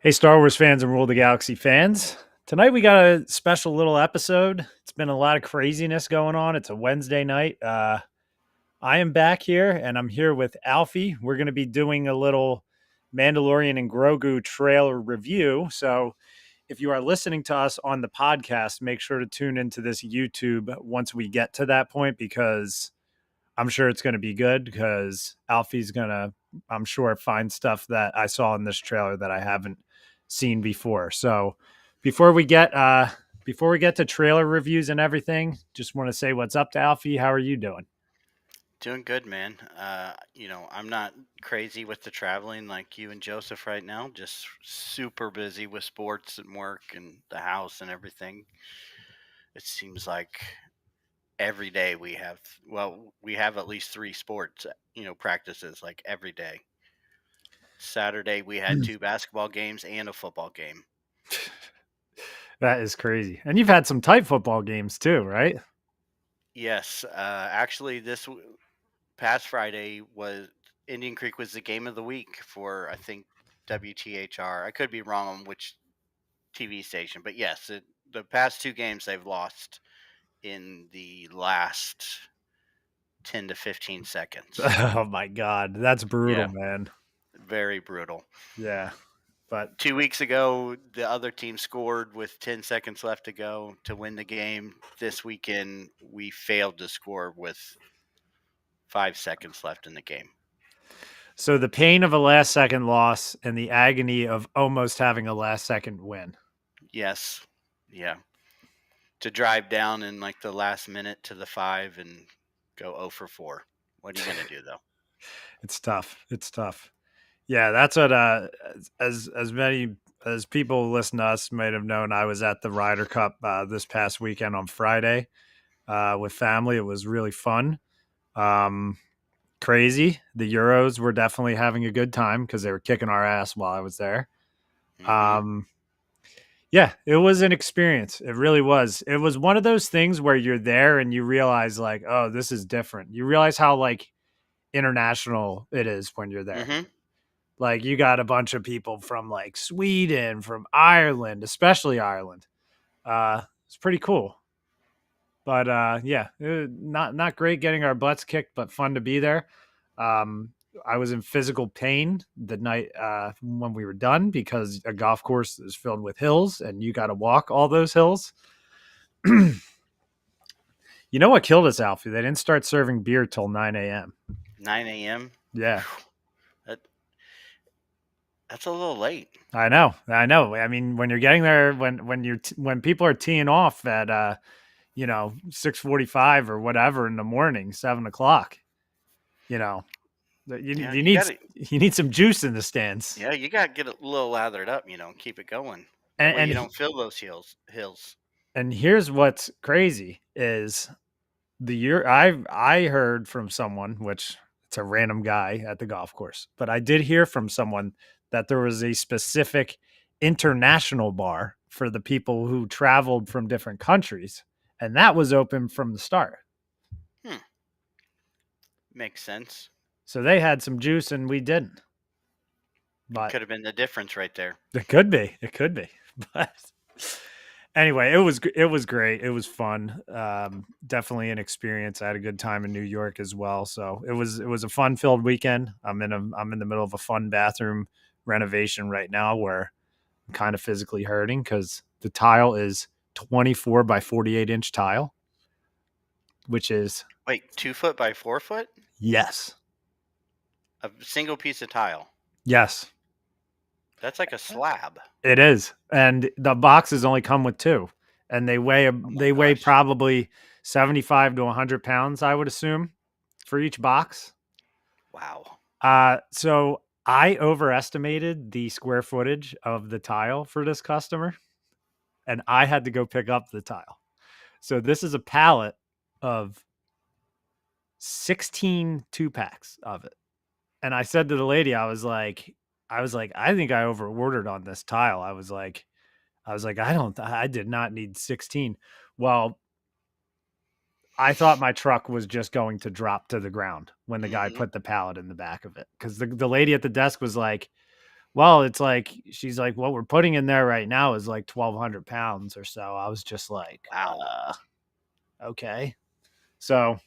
Hey, Star Wars fans and Rule the Galaxy fans. Tonight we got a special little episode. It's been a lot of craziness going on. It's a Wednesday night. I am back here and I'm here with Alfie. We're going to be doing a little Mandalorian and Grogu trailer review. So if you are listening to us on the podcast, make sure to tune into this YouTube once we get to that point because I'm sure it's going to be good because Alfie's going to, I'm sure, find stuff that I saw in this trailer that I haven't seen before. So before we get to trailer reviews and everything, just want to say what's up to Alfie. How are you doing? Doing good, man. I'm not crazy with the traveling like you and Joseph right now. Just super busy with sports and work and the house and everything. It seems like every day we have at least three sports, practices like every day. Saturday we had two basketball games and a football game. That is crazy. And you've had some tight football games too, right? Yes, actually, past Friday was Indian Creek was the game of the week for I think WTHR. I could be wrong on which TV station, but yes, the past two games they've lost in the last 10 to 15 seconds. Oh my God. That's brutal, Yeah, man. very brutal. Yeah. But 2 weeks ago, the other team scored with 10 seconds left to go to win the game. This weekend, we failed to score with 5 seconds left in the game. so the pain of a last second loss and the agony of almost having a last second win. Yes, yeah. To drive down in like the last minute to the five and go 0 for 4. What are you going to do, though? It's tough. It's tough. Yeah, that's what as many as people who listen to us might have known, I was at the Ryder Cup this past weekend on Friday with family. It was really fun. Um, Crazy. The Euros were definitely having a good time because they were kicking our ass while I was there. Hmm. Um, yeah, it was an experience. It really was. It was one of those things where you're there and you realize like, oh, this is different. You realize how like international it is when you're there. Hmm. Like you got a bunch of people from like Sweden, from Ireland, especially Ireland. It's pretty cool. But yeah, not great getting our butts kicked, but fun to be there. Um, I was in physical pain the night when we were done because a golf course is filled with hills, and you got to walk all those hills. You know what killed us, Alfie? They didn't start serving beer till 9 a.m. 9 a.m. Yeah, That that's a little late. I know. I know. I mean, when you're getting there, when people are teeing off at 6:45 or whatever in the morning, 7 o'clock, you know, you Yeah, you need you need some juice in the stands. you got to get a little lathered up, and keep it going. That And way and you he- don't feel those hills. and here's what's crazy is the year I heard from someone, which it's a random guy at the golf course, but I did hear from someone that there was a specific international bar for the people who traveled from different countries, and that was open from the start. Hmm, makes sense. So they had some juice and we didn't. But Could have been the difference right there. it could be. It could be. But anyway, it was great. It was fun. Definitely an experience. I had a good time in New York as well. So it was a fun filled weekend. I'm in the middle of a fun bathroom renovation right now where I'm kind of physically hurting because the tile is 24 by 48-inch tile, which is Wait, 2 foot by 4 foot? yes, A single piece of tile. yes, That's like a slab. it is. And the boxes only come with two, and Oh my they weigh gosh. probably 75 to 100 pounds, I would assume, for each box. Wow. So I overestimated the square footage of the tile for this customer, and I had to go pick up the tile. So this is a pallet of 16 two-packs of it. And I said to the lady, I think I over ordered on this tile. I was like, I did not need 16. Well, I thought my truck was just going to drop to the ground when the guy Hmm. put the pallet in the back of it. Cause the lady at the desk was like, Well, it's like she's like, what we're putting in there right now is like 1,200 pounds or so. I was just like, Wow. okay. So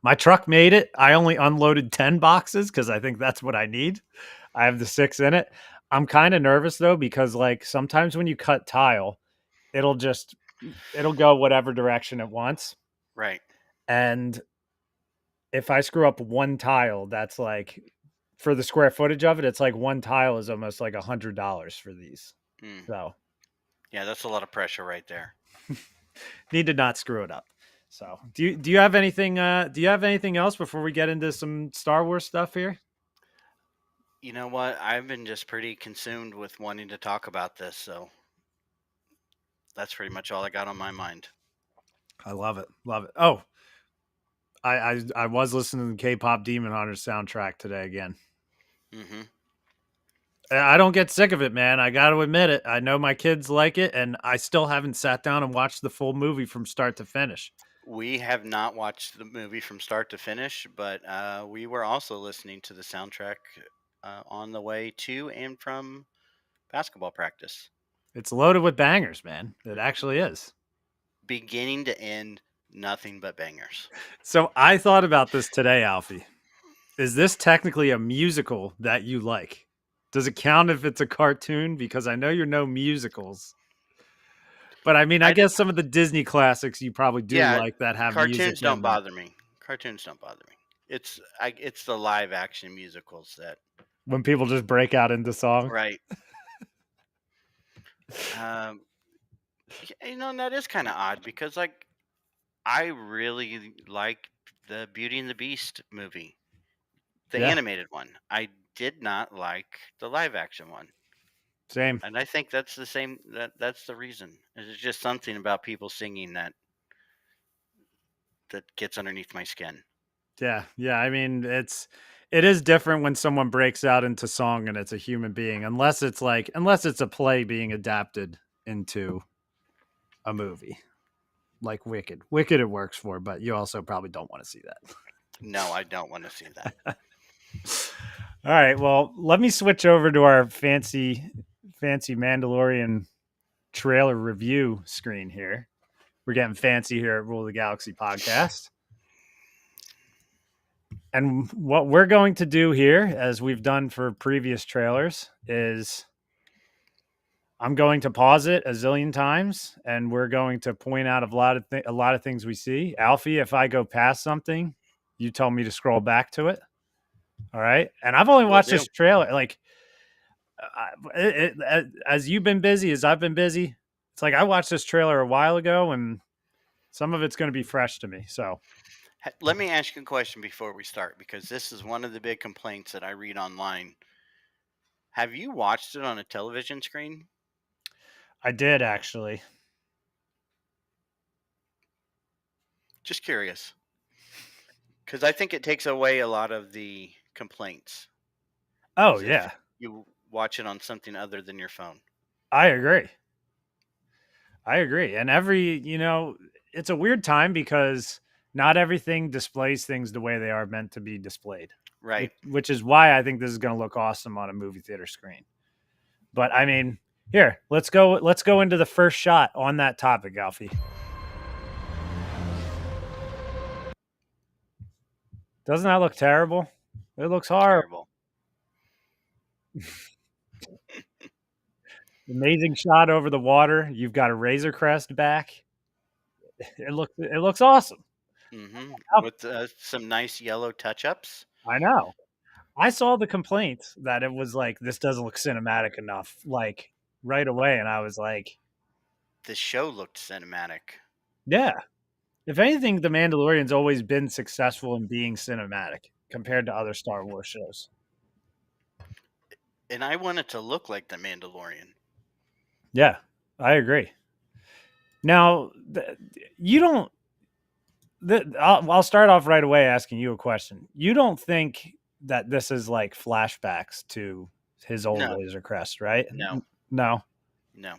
my truck made it. I only unloaded 10 boxes because I think that's what I need. I have the 6 in it. I'm kind of nervous though, because like sometimes when you cut tile, it'll just it'll go whatever direction it wants. Right. And if I screw up one tile, that's like for the square footage of it, it's like one tile is almost like $100 for these. Mm. So Yeah, that's a lot of pressure right there. need to not screw it up. So do you have anything do you have anything else before we get into some Star Wars stuff here? You know what? I've been just pretty consumed with wanting to talk about this, so that's pretty much all I got on my mind. I love it. Love it. Oh, I was listening to the K-pop Demon Hunter soundtrack today again. Hmm. I don't get sick of it, man. I got to admit it. I know my kids like it, and I still haven't sat down and watched the full movie from start to finish. We have not watched the movie from start to finish, but we were also listening to the soundtrack on the way to and from basketball practice. It's loaded with bangers, man. It actually is. Beginning to end, nothing but bangers. So I thought about this today, Alfie. Is this technically a musical that you like? Does it count if it's a cartoon? Because I know you're no musicals. But I mean, I I guess some of the Disney classics you probably do Yeah, like that have music cartoons don't in them. bother me. Cartoons don't bother me. It's the live action musicals that When people just break out into song. right. Um, and that is kind of odd because like I really like the Beauty and the Beast movie, the Yeah, animated one. I did not like the live action one. same. And I think that's the same that's the reason. It's just something about people singing that gets underneath my skin. Yeah, yeah. I mean, it is different when someone breaks out into song and it's a human being, unless it's a play being adapted into a movie like Wicked. Wicked it works for, but you also probably don't want to see that. No, I don't want to see that. All right, well, let me switch over to our fancy Mandalorian trailer review screen here. We're getting fancy here at Rule of the Galaxy podcast. And what we're going to do here, as we've done for previous trailers, is I'm going to pause it a zillion times, and we're going to point out a lot of things we see. Alfie, if I go past something, you tell me to scroll back to it. All right, and I've only Will watched do. this trailer like as you've been busy, as I've been busy. It's like I watched this trailer a while ago, and some of it's going to be fresh to me. So Let me ask you a question before we start because this is one of the big complaints that I read online. Have you watched it on a television screen? I did actually. Just curious. Because I think it takes away a lot of the complaints. Oh Is if yeah, you watch it on something other than your phone. I agree. I agree. And it's a weird time because not everything displays things the way they are meant to be displayed, Right. which is why I think this is going to look awesome on a movie theater screen. But I mean, here, let's go into the first shot on that topic, Alfie. Doesn't that look terrible? It looks horrible. Terrible. Amazing shot over the water. You've got a Razor Crest back. It looks awesome. With some nice yellow touch ups. I know. I saw the complaints that it was like this doesn't look cinematic enough, like right away, and I was like, The show looked cinematic. yeah. If anything, The Mandalorian's always been successful in being cinematic compared to other Star Wars shows. And I want it to look like The Mandalorian. Yeah, I agree. Now, you don't. I'll start off right away asking you a question. You don't think that this is like flashbacks to his old No, Razor Crest, right? no, No. no.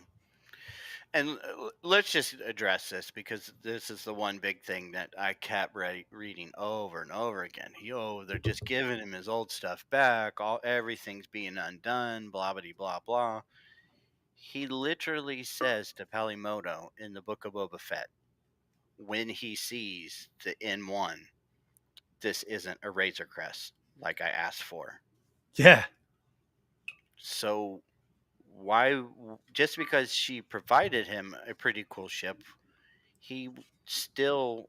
And let's just address this because this is the one big thing that I kept reading over and over again. They're just giving him his old stuff back. Everything's being undone. Blah blah blah blah. He literally says to Palimoto in the Book of Boba Fett when he sees the N1, this isn't a Razor Crest like I asked for. Yeah, So why, just because she provided him a pretty cool ship, he still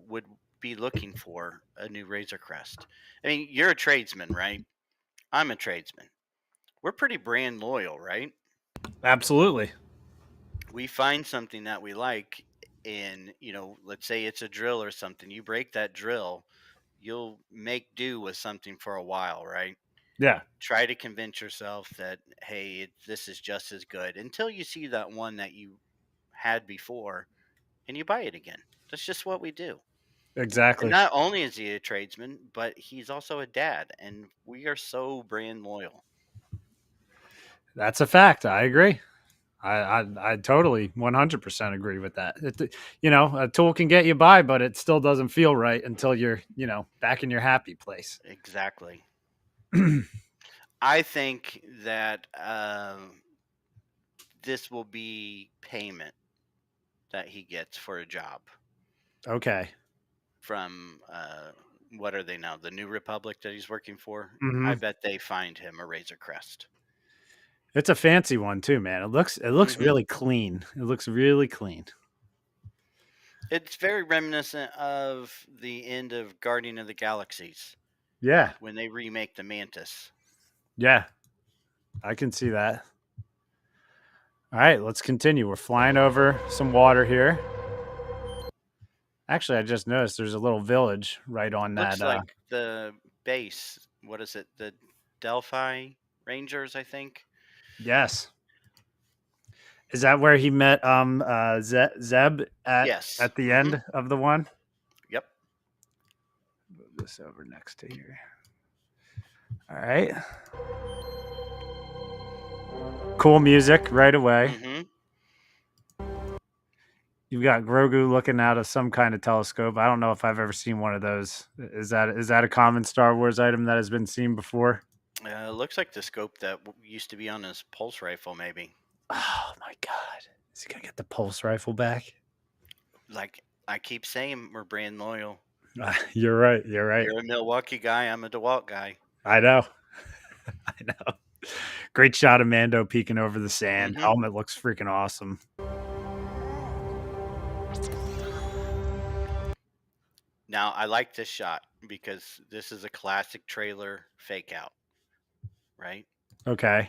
would be looking for a new Razor Crest. I mean, you're a tradesman, right? I'm a tradesman. We're pretty brand loyal, right? absolutely. We find something that we like, and let's say it's a drill or something. You break that drill, you'll make do with something for a while, right? Yeah, Try to convince yourself that, hey, this is just as good until you see that one that you had before and you buy it again. That's just what we do. And exactly. not only is he a tradesman, but he's also a dad, and we are so brand loyal. That's a fact. I agree. I totally 100% agree with that. A tool can get you by, but it still doesn't feel right until you're, back in your happy place. Exactly. I think that this will be payment that he gets for a job Okay. from what are they now? The New Republic that he's working for. I Hmm. bet they find him a Razor Crest. It's a fancy one too, man. It looks Hmm. really clean. It looks really clean. It's very reminiscent of the end of Guardian of the Galaxies Yeah. when they remake the Mantis. Yeah. I can see that. All right, let's continue. We're flying over some water here. Actually, I just noticed there's a little village right on that. Looks like the base. What is it? The Delphi Rangers, I think. Yes. Is that where he met Zeb Yes. at the Hmm. end of the one? Yep. Move this over next to here. All right. Cool music right away. Hmm. You've got Grogu looking out of some kind of telescope. I don't know if I've ever seen one of those. Is that a common Star Wars item that has been seen before? Looks like the scope that used to be on his pulse rifle, maybe. Oh my god. Is he gonna get the pulse rifle back? Like I keep saying, we're brand loyal. You're right. You're right. You're a Milwaukee guy. I'm a DeWalt guy. I know. I know. Great shot of Mando peeking over the sand. Hmm. Helmet looks freaking awesome. Now I like this shot because this is a classic trailer fake out, right? Okay.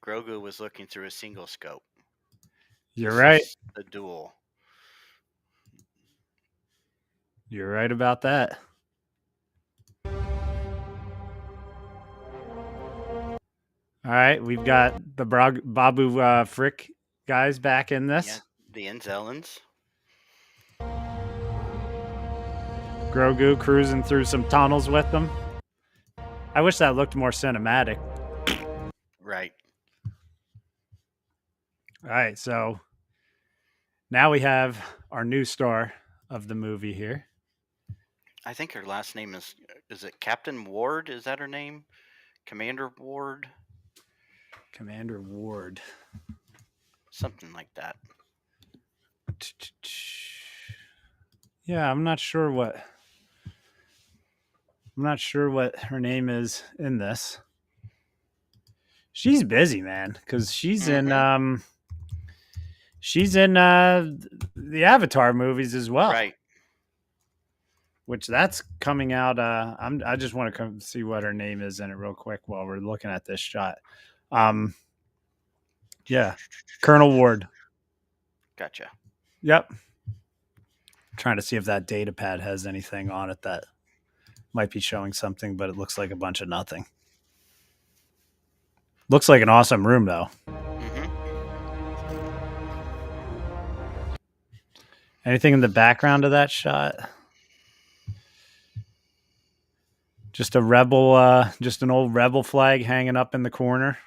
Grogu was looking through a single scope. You're This right. is a duel. You're right about that. All right, we've got the Babu Frick guys back in Yeah, this. the Enzellans. Grogu cruising through some tunnels with them. I wish that looked more cinematic. Right. All right, so now we have our new star of the movie here. I think her last name is it Captain Ward? Is that her name? Commander Ward? Commander Ward. Something like that. Yeah, I'm not sure what her name is in this. She's busy, man, because Hmm. she's in the Avatar movies as well, Right. which that's coming out. I just want to come see what her name is in it real quick while we're looking at this shot. Um, yeah, Colonel Ward. Gotcha. Yep. Trying to see if that data pad has anything on it that might be showing something, but it looks like a bunch of nothing. Looks like an awesome room though. Hmm. Anything in the background of that shot? Just just an old rebel flag hanging up in the corner.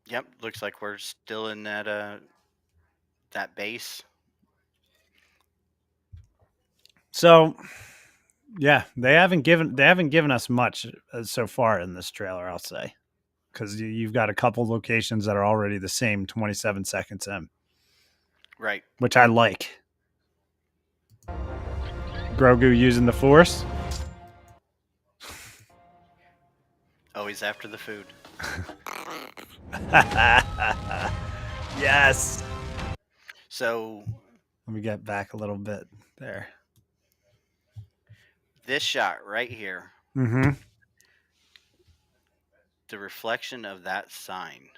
Yep. Looks like we're still in that that base. So yeah, they haven't given us much so far in this trailer. I'll say because you've got a couple locations that are already the same 27 seconds in, Right. which I like. Grogu using the Force. Always after the food. Yes. So Let me get back a little bit there. this shot right here, Mm-hmm. the reflection of that sign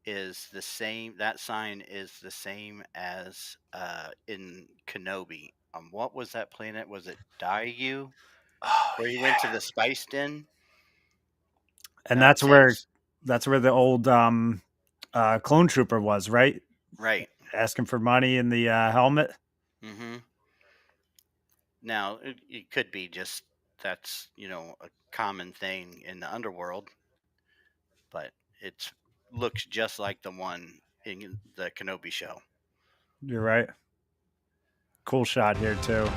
is the same. That sign is the same as in Kenobi. What was that planet? Was it Daiyu? Oh Where he went to yeah. the spice den? And That that's same. where the old clone trooper was, right? Right. Asking for money in the helmet. Mm-hmm. Now it could be just that's a common thing in the underworld, but it looks just like the one in the Kenobi show. You're right. Cool shot here too.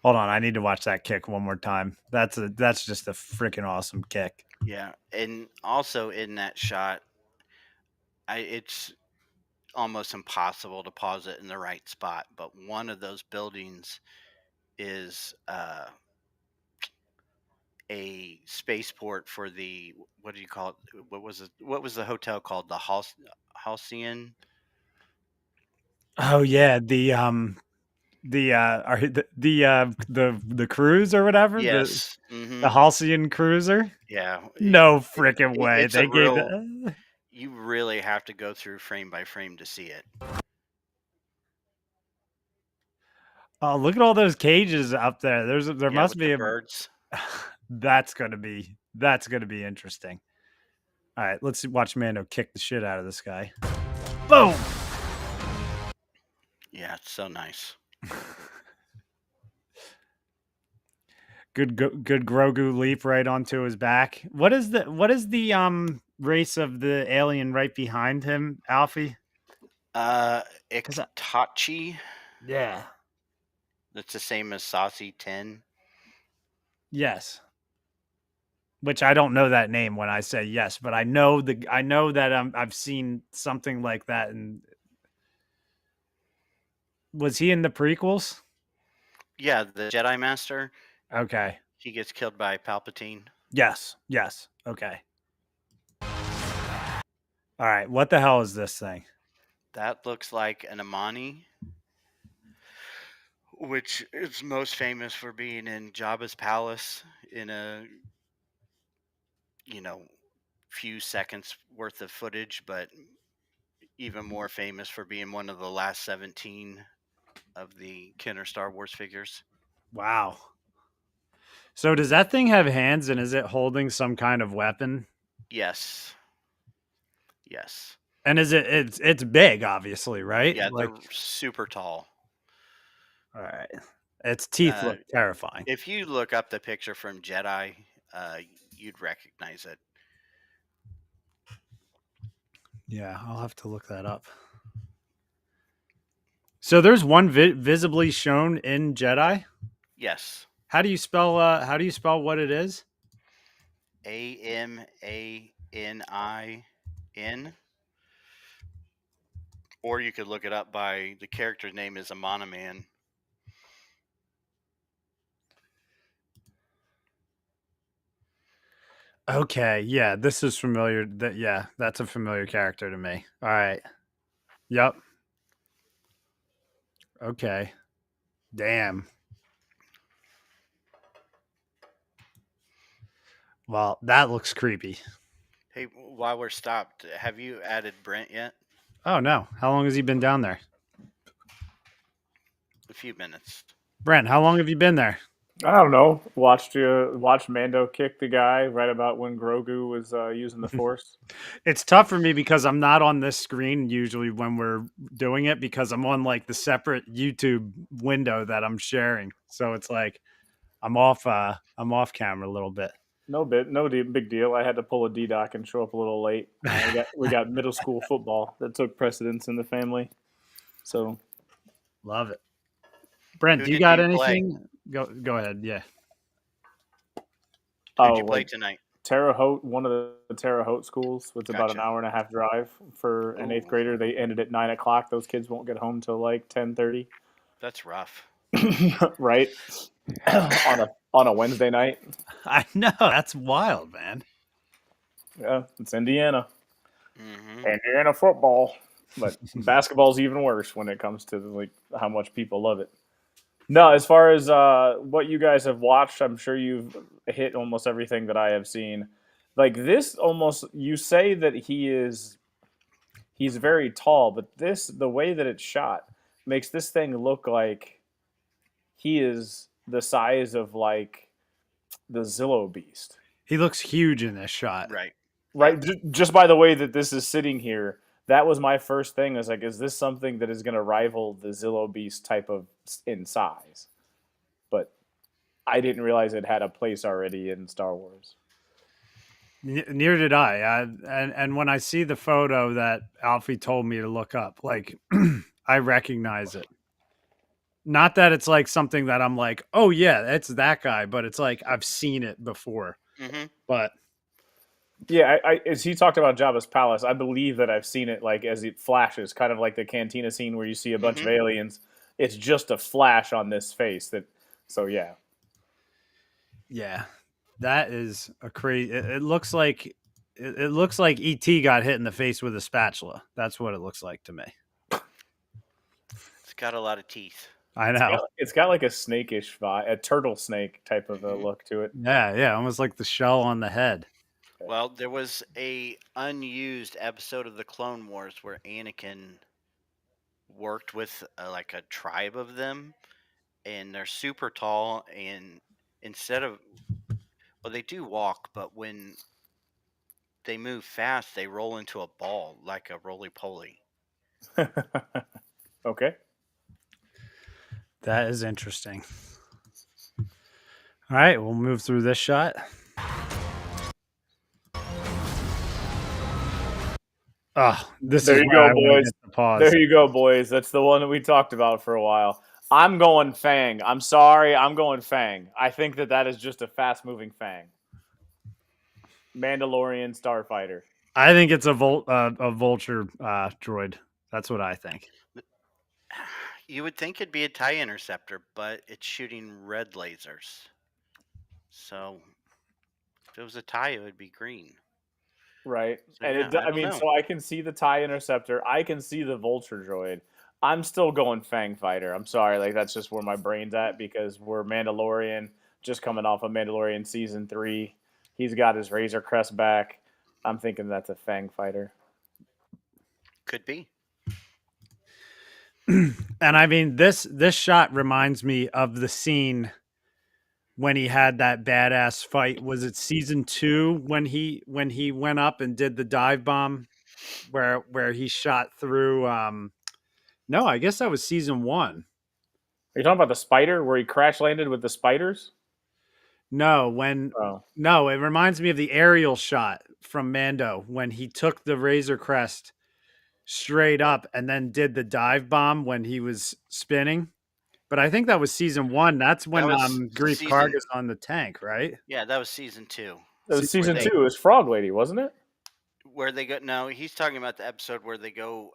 Hold on, I need to watch that kick one more time. That's just a freaking awesome kick. Yeah, and also in that shot, it's almost impossible to pause it in the right spot. But one of those buildings is a spaceport for the what do you call it? What was it? What was the hotel called? The Halcyon. Oh yeah, the cruise or whatever, Yes. the Mm-hmm. Halcyon cruiser. Yeah. No freaking way. It's a They gave real. the You really have to go through frame by frame to see it. Oh, look at all those cages up there. There Yeah, must with the be a birds. that's gonna be interesting. All right, let's watch Mando kick the shit out of this guy. Boom. Yeah, it's so nice. Good Grogu leap right onto his back. What is the race of the alien right behind him, Alfie? Uh, Cuz Iktachi. yeah. That's the same as Saucy 10. Yes. Which I don't know that name when I say yes, but I know that I've seen something like that. And was he in the prequels? Yeah, the Jedi Master. Okay. He gets killed by Palpatine. Yes. Yes. Okay. All right. What the hell is this thing? That looks like an Amani, which is most famous for being in Jabba's palace in a you know few seconds worth of footage, but even more famous for being one of the last 17 of the Kenner Star Wars figures. Wow. So does that thing have hands and is it holding some kind of weapon? Yes, yes, And it's big, obviously, right? yeah. Like, They're super tall. all right. Its teeth Uh, look terrifying. if you look up the picture from Jedi, uh, you'd recognize it. Yeah, I'll have to look that up. So there's one visibly shown in Jedi. Yes, How do you spell what it is? Amanin, or you could look it up by the character's name is Amana Man. Okay, yeah, this is familiar. That's a familiar character to me. All right. Yep. Okay. Damn. Well, that looks creepy. Hey, while we're stopped, have you added Brent yet? Oh no. How long has he been down there? A few minutes. Brent, how long have you been there? I don't know. Watched Mando kick the guy right about when Grogu was using the Force. It's tough for me because I'm not on this screen usually when we're doing it because I'm on like the separate YouTube window that I'm sharing. So it's like I'm off camera a little bit. Big deal. I had to pull a D-doc and show up a little late. We got middle school football that took precedence in the family. So Love it. Brent, Who do you did got you play? anything? Go ahead. Yeah. Who'd oh, you play like tonight? Terre Haute, one of the Terre Haute schools. It's about an Gotcha. hour and a half drive for an eighth Ooh, grader. They ended at 9 o'clock. Those kids won't get home till like 10:30. that's rough. Right? On a Wednesday night. I know. That's wild, man. Yeah, it's Indiana. Hmm. Indiana football. But basketball's even worse when it comes to like how much people love it. No, as far as what you guys have watched, I'm sure you've hit almost everything that I have seen. Like this, almost you say that he's very tall, but the way that it's shot makes this thing look like he is the size of like the Zillow Beast, He looks huge in this shot. Right. Yep. right? Just by the way that this is sitting here, that was my first thing. Is like, is this something that is going to rival the Zillow Beast type of in size? But I didn't realize it had a place already in Star Wars. Near did I. And when I see the photo that Alfie told me to look up, like I recognize it. Not that it's like something that I'm like, oh yeah, it's that guy, but it's like I've seen it before. Hmm. But Yeah, as he talked about Jabba's palace, I believe that I've seen it like as it flashes, kind of like the cantina scene where you see a bunch of Hmm. aliens. It's just a flash on this face that. So yeah, yeah, that is a crazy. It looks like it looks like ET got hit in the face with a spatula. That's what it looks like to me. It's got a lot of teeth. I know. it's got like a snakish vibe, a turtle snake type of a Hmm. look to it. Yeah, almost like the shell on the head. Well, there was a unused episode of the Clone Wars where Anakin worked with like a tribe of them, and they're super tall. And instead of, well, they do walk, but when they move fast, they roll into a ball like a roly poly. Okay. That is interesting. All right, we'll move through this shot. Oh, this There is you where go, I want to boys. hit the pause. There you go, boys. That's the one that we talked about for a while. I'm going Fang. I'm sorry. I'm going Fang. I think that is just a fast moving Fang. Mandalorian starfighter. I think it's a vulture droid. That's what I think. You would think it'd be a TIE interceptor, but it's shooting red lasers. So if it was a TIE, it would be green. Right. So And yeah, I I don't mean, know. so I can see the TIE interceptor. I can see the vulture droid. I'm still going Fang fighter. I'm sorry. Like, that's just where my brain's at because we're Mandalorian, just coming off of Mandalorian season 3. He's got his Razor Crest back. I'm thinking that's a Fang fighter. Could be. And I mean this shot reminds me of the scene when he had that badass fight. Was it season 2 when he went up and did the dive bomb where he shot through no, I guess that was season 1. Are you talking about the spider where he crash landed with the spiders? No, when Oh. no, it reminds me of the aerial shot from Mando when he took the Razor Crest straight up and then did the dive bomb when he was spinning. But I think that was season 1. That's That when was Grief Karg season. is on the tank, right? Yeah, that was season 2. It was Where season they 2. It was Frog Lady, wasn't it? where they go. No, he's talking about the episode where they go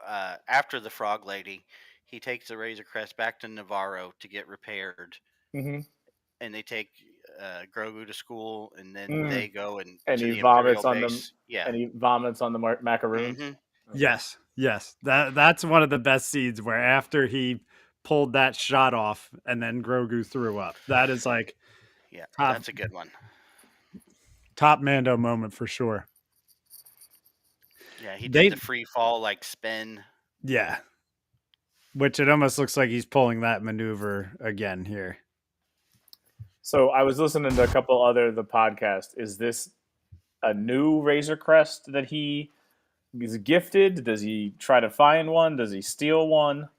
after the Frog Lady. He takes the Razor Crest back to Navarro to get repaired, Mm-hmm. and they take Grogu to school, and then Mm. they go and And to he the vomits Imperial on them. base. Yeah. And he vomits on the macaroons. Hmm. Yes. That's one of the best scenes where after he pulled that shot off and then Grogu threw up. That is like Yeah, top that's a good one. top Mando moment for sure. Yeah, he did They the free fall like spin. yeah. Which it almost looks like he's pulling that maneuver again here. So I was listening to a couple other of the podcast. Is this a new Razor Crest that he is gifted? Does he try to find one? Does he steal one?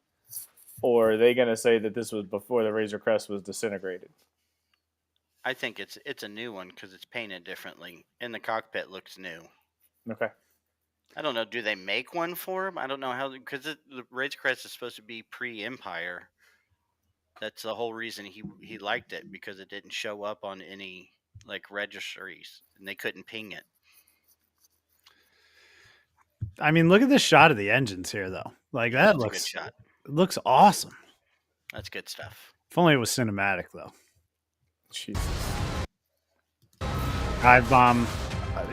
Or are they going to say that this was before the Razor Crest was disintegrated? I think it's a new one because it's painted differently, and the cockpit looks new. Okay. I don't know. Do they make one for him? I don't know how because the Razor Crest is supposed to be pre-Empire. That's the whole reason he liked it because it didn't show up on any like registries and they couldn't ping it. I mean, look at this shot of the engines here, though. Like Yeah, that that's a good shot. looks awesome. That's good stuff. If only it was cinematic, though. Jesus. Hive bomb.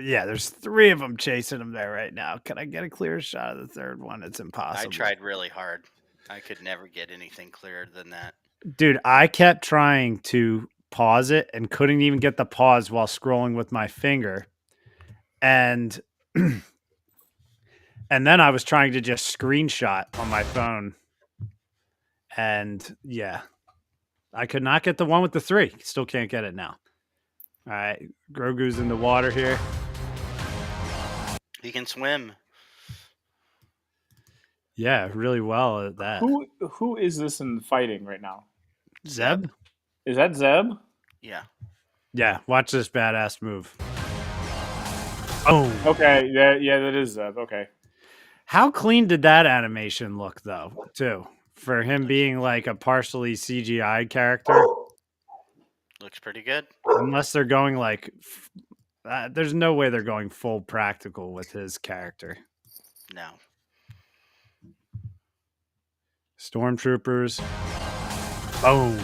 Yeah, there's 3 of them chasing him there right now. Can I get a clear shot of the third one? It's impossible. I tried really hard. I could never get anything clearer than that. Dude, I kept trying to pause it and couldn't even get the pause while scrolling with my finger. And and then I was trying to just screenshot on my phone. And yeah, I could not get the one with the 3. Still can't get it now. All right, Grogu's in the water here. He can swim. Yeah, really well at that. Who is this in fighting right now? Zeb? Is that Zeb? Yeah. Yeah, watch this badass move. Oh. Okay, yeah, that is Zeb. Okay. How clean did that animation look, though, too? For him being like a partially CGI character? Looks pretty good. Unless they're going like... there's no way they're going full practical with his character. No. Stormtroopers. Boom.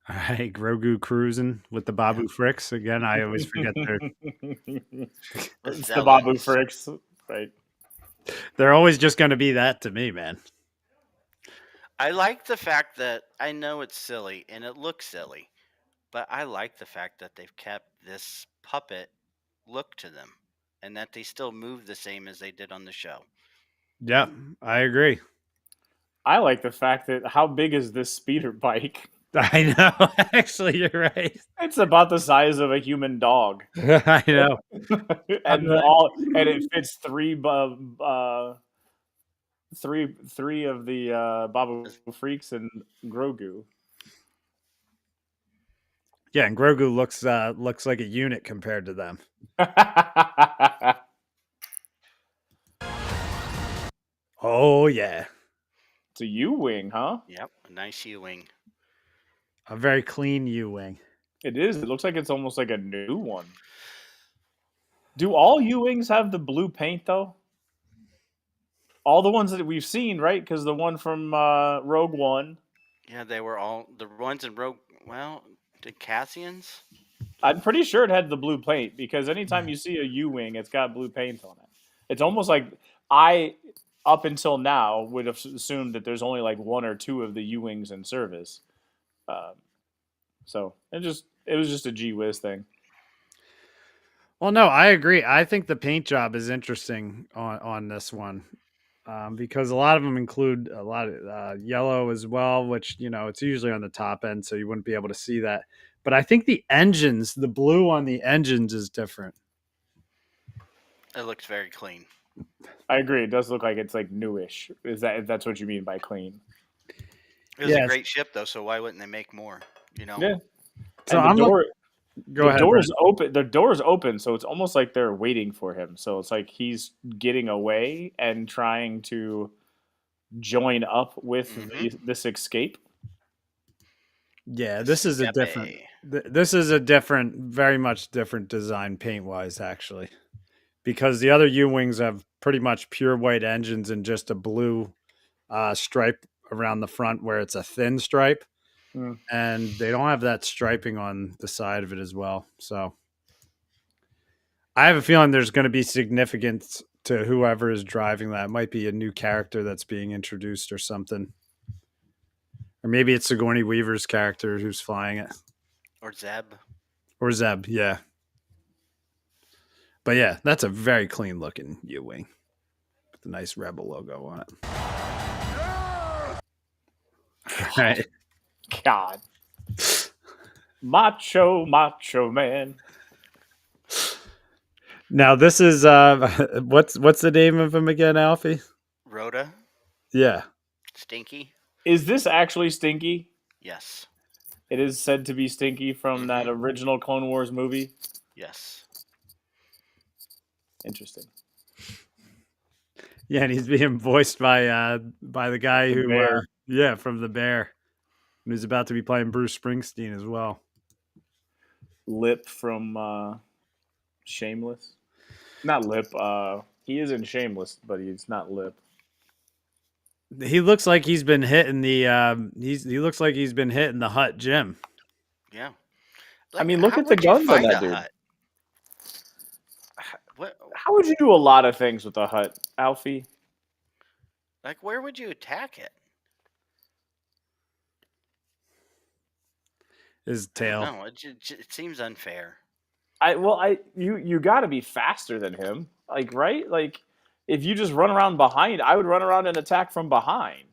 All right, Grogu cruising with the Babu Fricks. Again, I always forget It's the Babu Fricks, right? They're always just going to be that to me, man. I like the fact that I know it's silly and it looks silly, but I like the fact that they've kept this puppet look to them and that they still move the same as they did on the show. Yeah, I agree. I like the fact that how big is this speeder bike? I know. Actually, you're right. It's about the size of a human dog. I know. and it fits three of the Babu Freaks and Grogu. Yeah, and Grogu looks like a unit compared to them. Oh yeah. It's a U-wing, huh? Yep, a nice U-wing. A very clean U-wing. It is. It looks like it's almost like a new one. Do all U-wings have the blue paint though? All the ones that we've seen, right? Because the one from Rogue One. Yeah, they were all the ones in Rogue. Well, did Cassian's? I'm pretty sure it had the blue paint because anytime you see a U-wing, it's got blue paint on it. It's almost like up until now, would have assumed that there's only like 1 or 2 of the U-wings in service. So it was just a gee whiz thing. Well, no, I agree. I think the paint job is interesting on this one because a lot of them include a lot of yellow as well, which, it's usually on the top end, so you wouldn't be able to see that. But I think the blue on the engines is different. It looks very clean. I agree. It does look like it's like newish. That's what you mean by clean? It was a great ship though, so why wouldn't they make more? Yeah. So the door's open. The door's open, so it's almost like they're waiting for him. So it's like he's getting away and trying to join up with this escape. Yeah, this is a different, very much different design paint wise, actually, because the other U-wings have pretty much pure white engines and just a blue stripe around the front where it's a thin stripe. And they don't have that striping on the side of it as well. So I have a feeling there's going to be significance to whoever is driving that. It might be a new character that's being introduced or something. Or maybe it's Sigourney Weaver's character who's flying it. Or Zeb, yeah. But yeah, that's a very clean looking U-wing with a nice Rebel logo on it. Right. God. Macho man. Now this is what's the name of him again, Alfie? Rhoda. Yeah. Stinky. Is this actually Stinky? Yes. It is said to be Stinky from that original Clone Wars movie. Yes. Interesting. Yeah, and he's being voiced by the guy The who bear. from The Bear, who's about to be playing Bruce Springsteen as well. Lip from Shameless. Not Lip. He is in Shameless, but he's not Lip. He looks like he's been hitting the he looks like he's been hitting the Hut gym. Yeah. I Like, mean, look how at the would you guns on fight that a dude. hut? What? How would you do a lot of things with a Hut, Alfie? Like, where would you attack it? His I don't tail. know. It seems unfair. You got to be faster than him, like right? Like if you just run around behind, I would run around and attack from behind.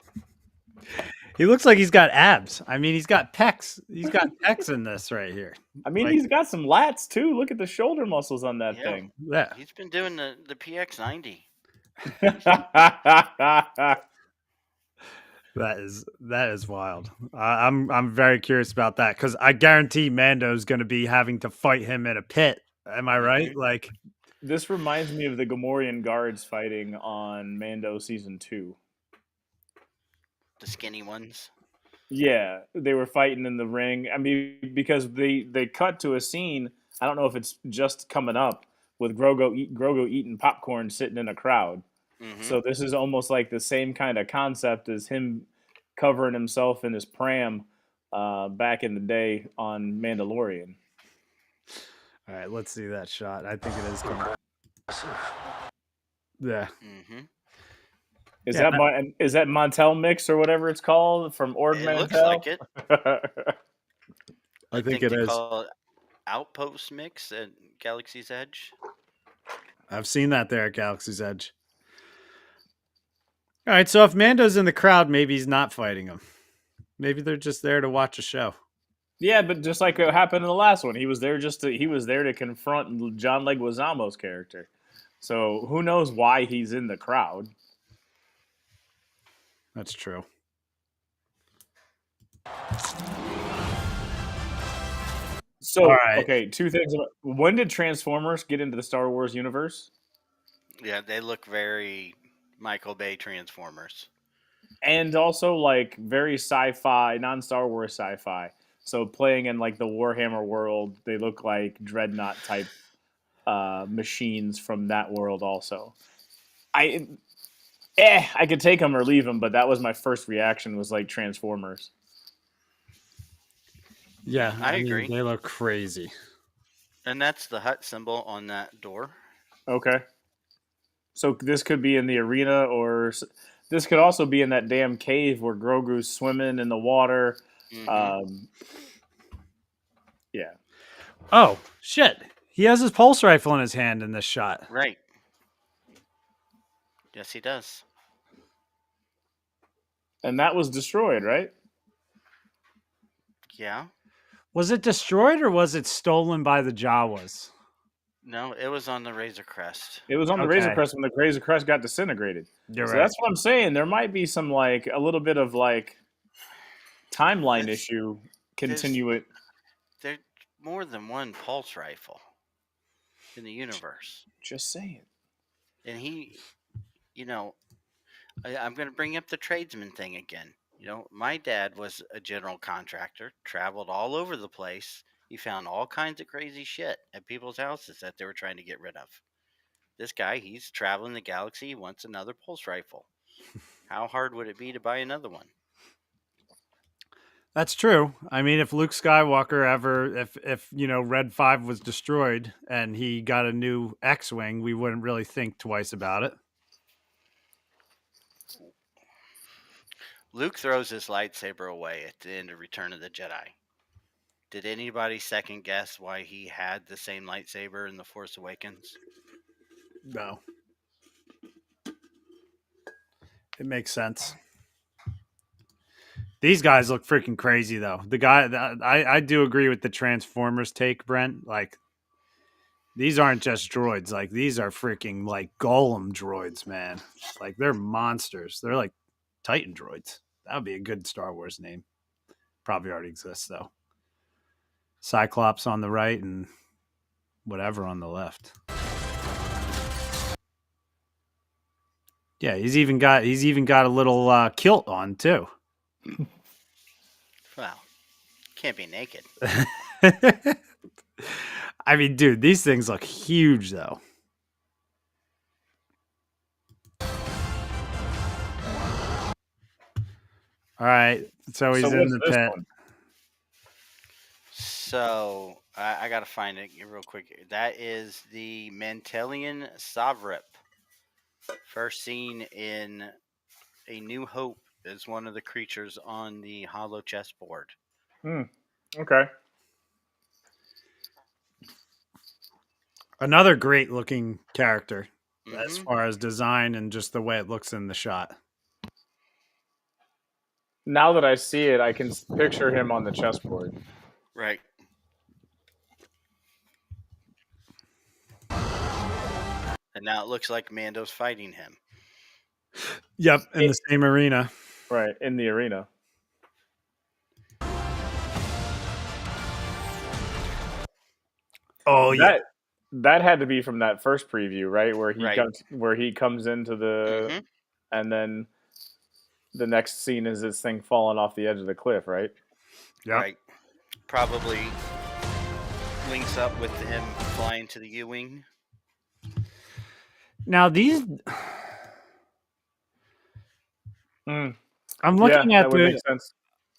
He looks like he's got abs. I mean, he's got pecs. He's got pecs in this right here. I mean, Like, he's got some lats too. Look at the shoulder muscles on that Yeah. thing. yeah. He's been doing the PX90. That is wild. I'm very curious about that because I guarantee Mando's going to be having to fight him in a pit. Am I right? Mhm. Like, This reminds me of the Gamorrean guards fighting on Mando season 2. The skinny ones. Yeah, they were fighting in the ring. I mean, because they cut to a scene. I don't know if it's just coming up with Grogu eating popcorn sitting in a crowd. Hmm. So this is almost like the same kind of concept as him covering himself in his pram back in the day on Mandalorian. all right, let's see that shot. I think it is coming. Yeah. Hmm. Is Yeah, is that Montel mix or whatever it's called from Ord It looks Mantell? like it. I think they it is. call it Outpost Mix at Galaxy's Edge. I've seen that there at Galaxy's Edge. All right, so if Mando's in the crowd, maybe he's not fighting him. Maybe they're just there to watch a show. Yeah, but just like what happened in the last one, he was there to confront John Leguizamo's character. So who knows why he's in the crowd? That's true. So All right. okay, two things. When did Transformers get into the Star Wars universe? Yeah, they look very Michael Bay Transformers. And also like very sci-fi, non-Star Wars sci-fi. So playing in like the Warhammer world, they look like dreadnought type machines from that world. Also, I I could take them or leave them, but that was my first reaction. Was like Transformers. Yeah, I mean, agree. they look crazy. And that's the hut symbol on that door. Okay. So this could be in the arena, or this could also be in that damn cave where Grogu's swimming in the water. Hmm. Yeah. Oh, shit. He has his pulse rifle in his hand in this shot. Right. Yes, he does. And that was destroyed, right? Yeah. Was it destroyed or was it stolen by the Jawas? No, it was on the Razor Crest. It was on the Razor Crest when the Razor Crest got disintegrated. You're So right. that's what I'm saying. There might be some like a little bit of like timeline issue. Continue it. There's more than one pulse rifle in the universe. Just saying. And he, I'm going to bring up the tradesman thing again. My dad was a general contractor, traveled all over the place. He found all kinds of crazy shit at people's houses that they were trying to get rid of. This guy, he's traveling the galaxy, he wants another pulse rifle. How hard would it be to buy another one? That's true. I mean, if Luke Skywalker ever, if Red 5 was destroyed and he got a new X-Wing, we wouldn't really think twice about it. Luke throws his lightsaber away at the end of Return of the Jedi. Did anybody second guess why he had the same lightsaber in The Force Awakens? No. It makes sense. These guys look freaking crazy, though. I do agree with the Transformers take, Brent. Like, these aren't just droids. Like, these are freaking, like, golem droids, man. Like, they're monsters. They're like Titan droids. That would be a good Star Wars name. Probably already exists, though. Cyclops on the right and whatever on the left. Yeah, he's even got a little kilt on too. Wow, can't be naked. I mean, dude, these things look huge though. All right, so he's in what's the this pit. one? So I gotta find it real quick. That is the Mandalorian Sovrip. First seen in A New Hope as one of the creatures on the hollow chessboard. Okay. Another great looking character as Mm-hmm. far as design and just the way it looks in the shot. Now that I see it, I can picture him on the chessboard. Right. And now it looks like Mando's fighting him. Yep, in the same arena. Right, in the arena. Oh yeah. That had to be from that first preview, right? Right. Where he comes into the Mm-hmm. and then the next scene is this thing falling off the edge of the cliff, right? Yep. Right. Probably links up with him flying to the U-wing. Now these Mm. I'm Yeah, looking at that would make sense.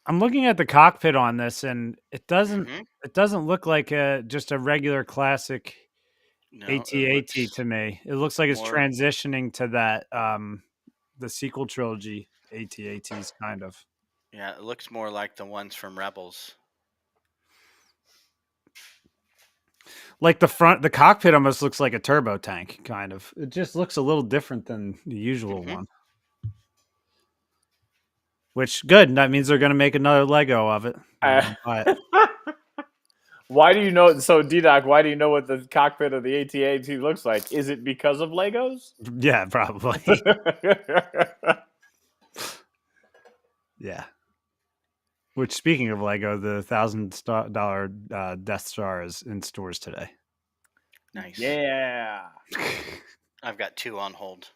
I'm looking at the cockpit on this, and it doesn't Mm-hmm. look like just a regular classic No, it AT-AT looks to me. It looks like it's more. transitioning to that the sequel trilogy AT-ATs kind of. Yeah, it looks more like the ones from Rebels. Like the cockpit almost looks like a turbo tank kind of. It just looks a little different than the usual Mm-hmm. one. Which good. That means they're going to make another Lego of it. Buy it. Why do you know? So, D-Doc, why do you know what the cockpit of the AT-AT looks like? Is it because of Legos? Yeah, probably. Yeah. Which, speaking of Lego, the $1,000 Death Star is in stores today. Nice. Yeah. I've got 2 on hold.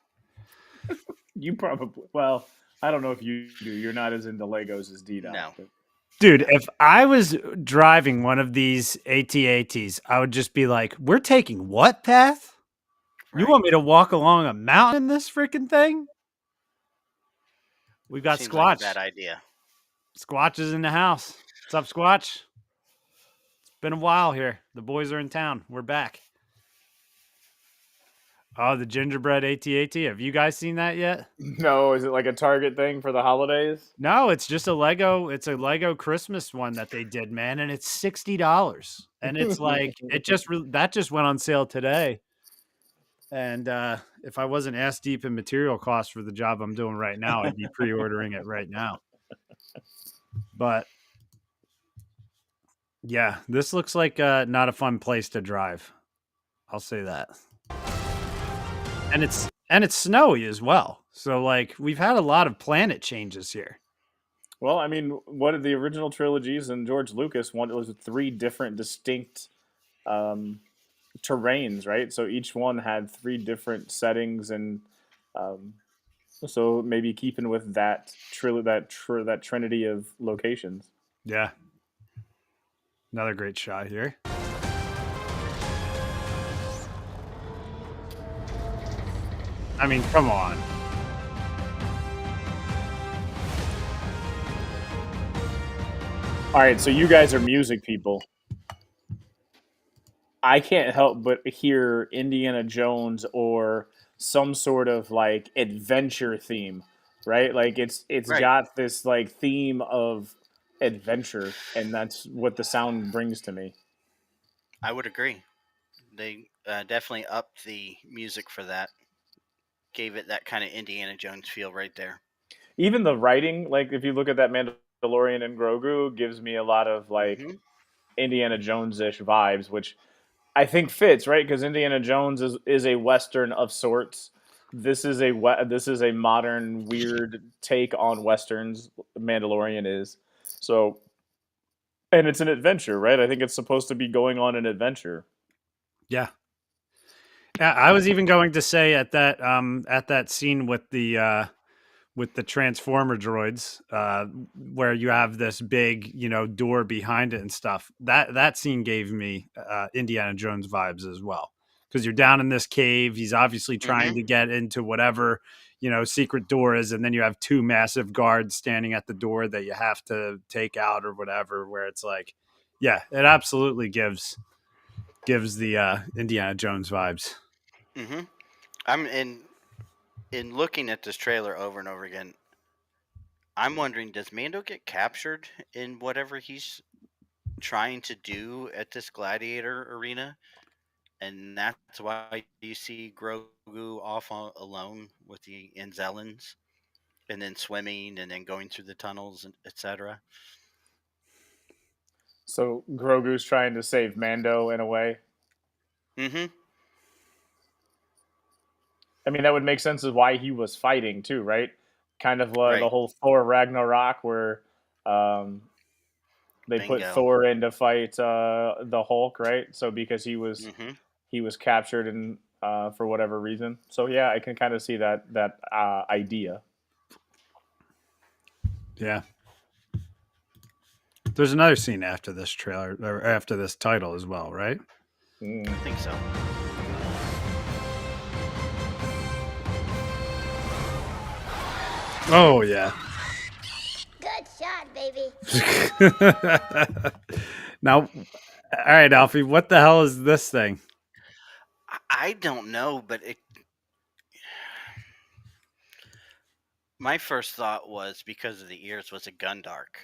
You probably, well, I don't know if you do. You're not as into Legos as D-Doc. No. But Dude, if I was driving one of these AT-ATs, I would just be like, we're taking what path? You Right. want me to walk along a mountain in this freaking thing? We've got Seems like a Squatch. bad idea. Squatch is in the house. What's up, Squatch? It's been a while here. The boys are in town. We're back. Oh, the gingerbread AT-AT. Have you guys seen that yet? no, is it like a Target thing for the holidays? No, it's just a Lego. It's a Lego Christmas one that they did, man, and it's $60. And it's like that just went on sale today. And if I wasn't ass deep in material costs for the job I'm doing right now, I'd be pre-ordering it right now. But yeah, this looks like not a fun place to drive. I'll say that. And it's snowy as well. So like we've had a lot of planet changes here. Well, I mean, what did the original trilogies and George Lucas wanted was 3 different distinct um, terrains, right? So each one had 3 different settings, and um, so maybe keeping with that that trinity of locations. Yeah. Another great shot here. I mean, come on. All right, so you guys are music people. I can't help but hear Indiana Jones or some sort of like adventure theme, right? Like it's Right. got this like theme of adventure, and that's what the sound brings to me. I would agree. They definitely upped the music for that. Gave it that kind of Indiana Jones feel right there. Even the writing, like if you look at that Mandalorian and Grogu, gives me a lot of like Mm-hmm. Indiana Jones ish vibes, which I think fits, right? Because Indiana Jones is a western of sorts. This is a modern weird take on westerns. Mandalorian is so. And it's an adventure, right? I think it's supposed to be going on an adventure. Yeah. Yeah, I was even going to say at that scene with the transformer droids, where you have this big, door behind it and stuff. That scene gave me Indiana Jones vibes as well, because you're down in this cave. He's obviously trying Mm-hmm. to get into whatever secret door is, and then you have two massive guards standing at the door that you have to take out or whatever. Where it's like, yeah, it absolutely gives the Indiana Jones vibes. Mm-hmm. I'm in looking at this trailer over and over again. I'm wondering, does Mando get captured in whatever he's trying to do at this gladiator arena? And that's why you see Grogu off alone with the Inzelans, and then swimming, and then going through the tunnels, and etc. So Grogu's trying to save Mando in a way. Mm-hmm. I mean, that would make sense of why he was fighting too, right? Kind of the Right. whole Thor Ragnarok where um, they put Bingo. Thor in to fight the Hulk, right? So because Mm-hmm. he was captured and for whatever reason. So yeah, I can kind of see that idea. Yeah. There's another scene after this trailer or after this title as well, right? Mm. I think so. Oh yeah. Good shot, baby. Now, all right, Alfie, what the hell is this thing? I don't know, but my first thought was, because of the ears, was a Gundark,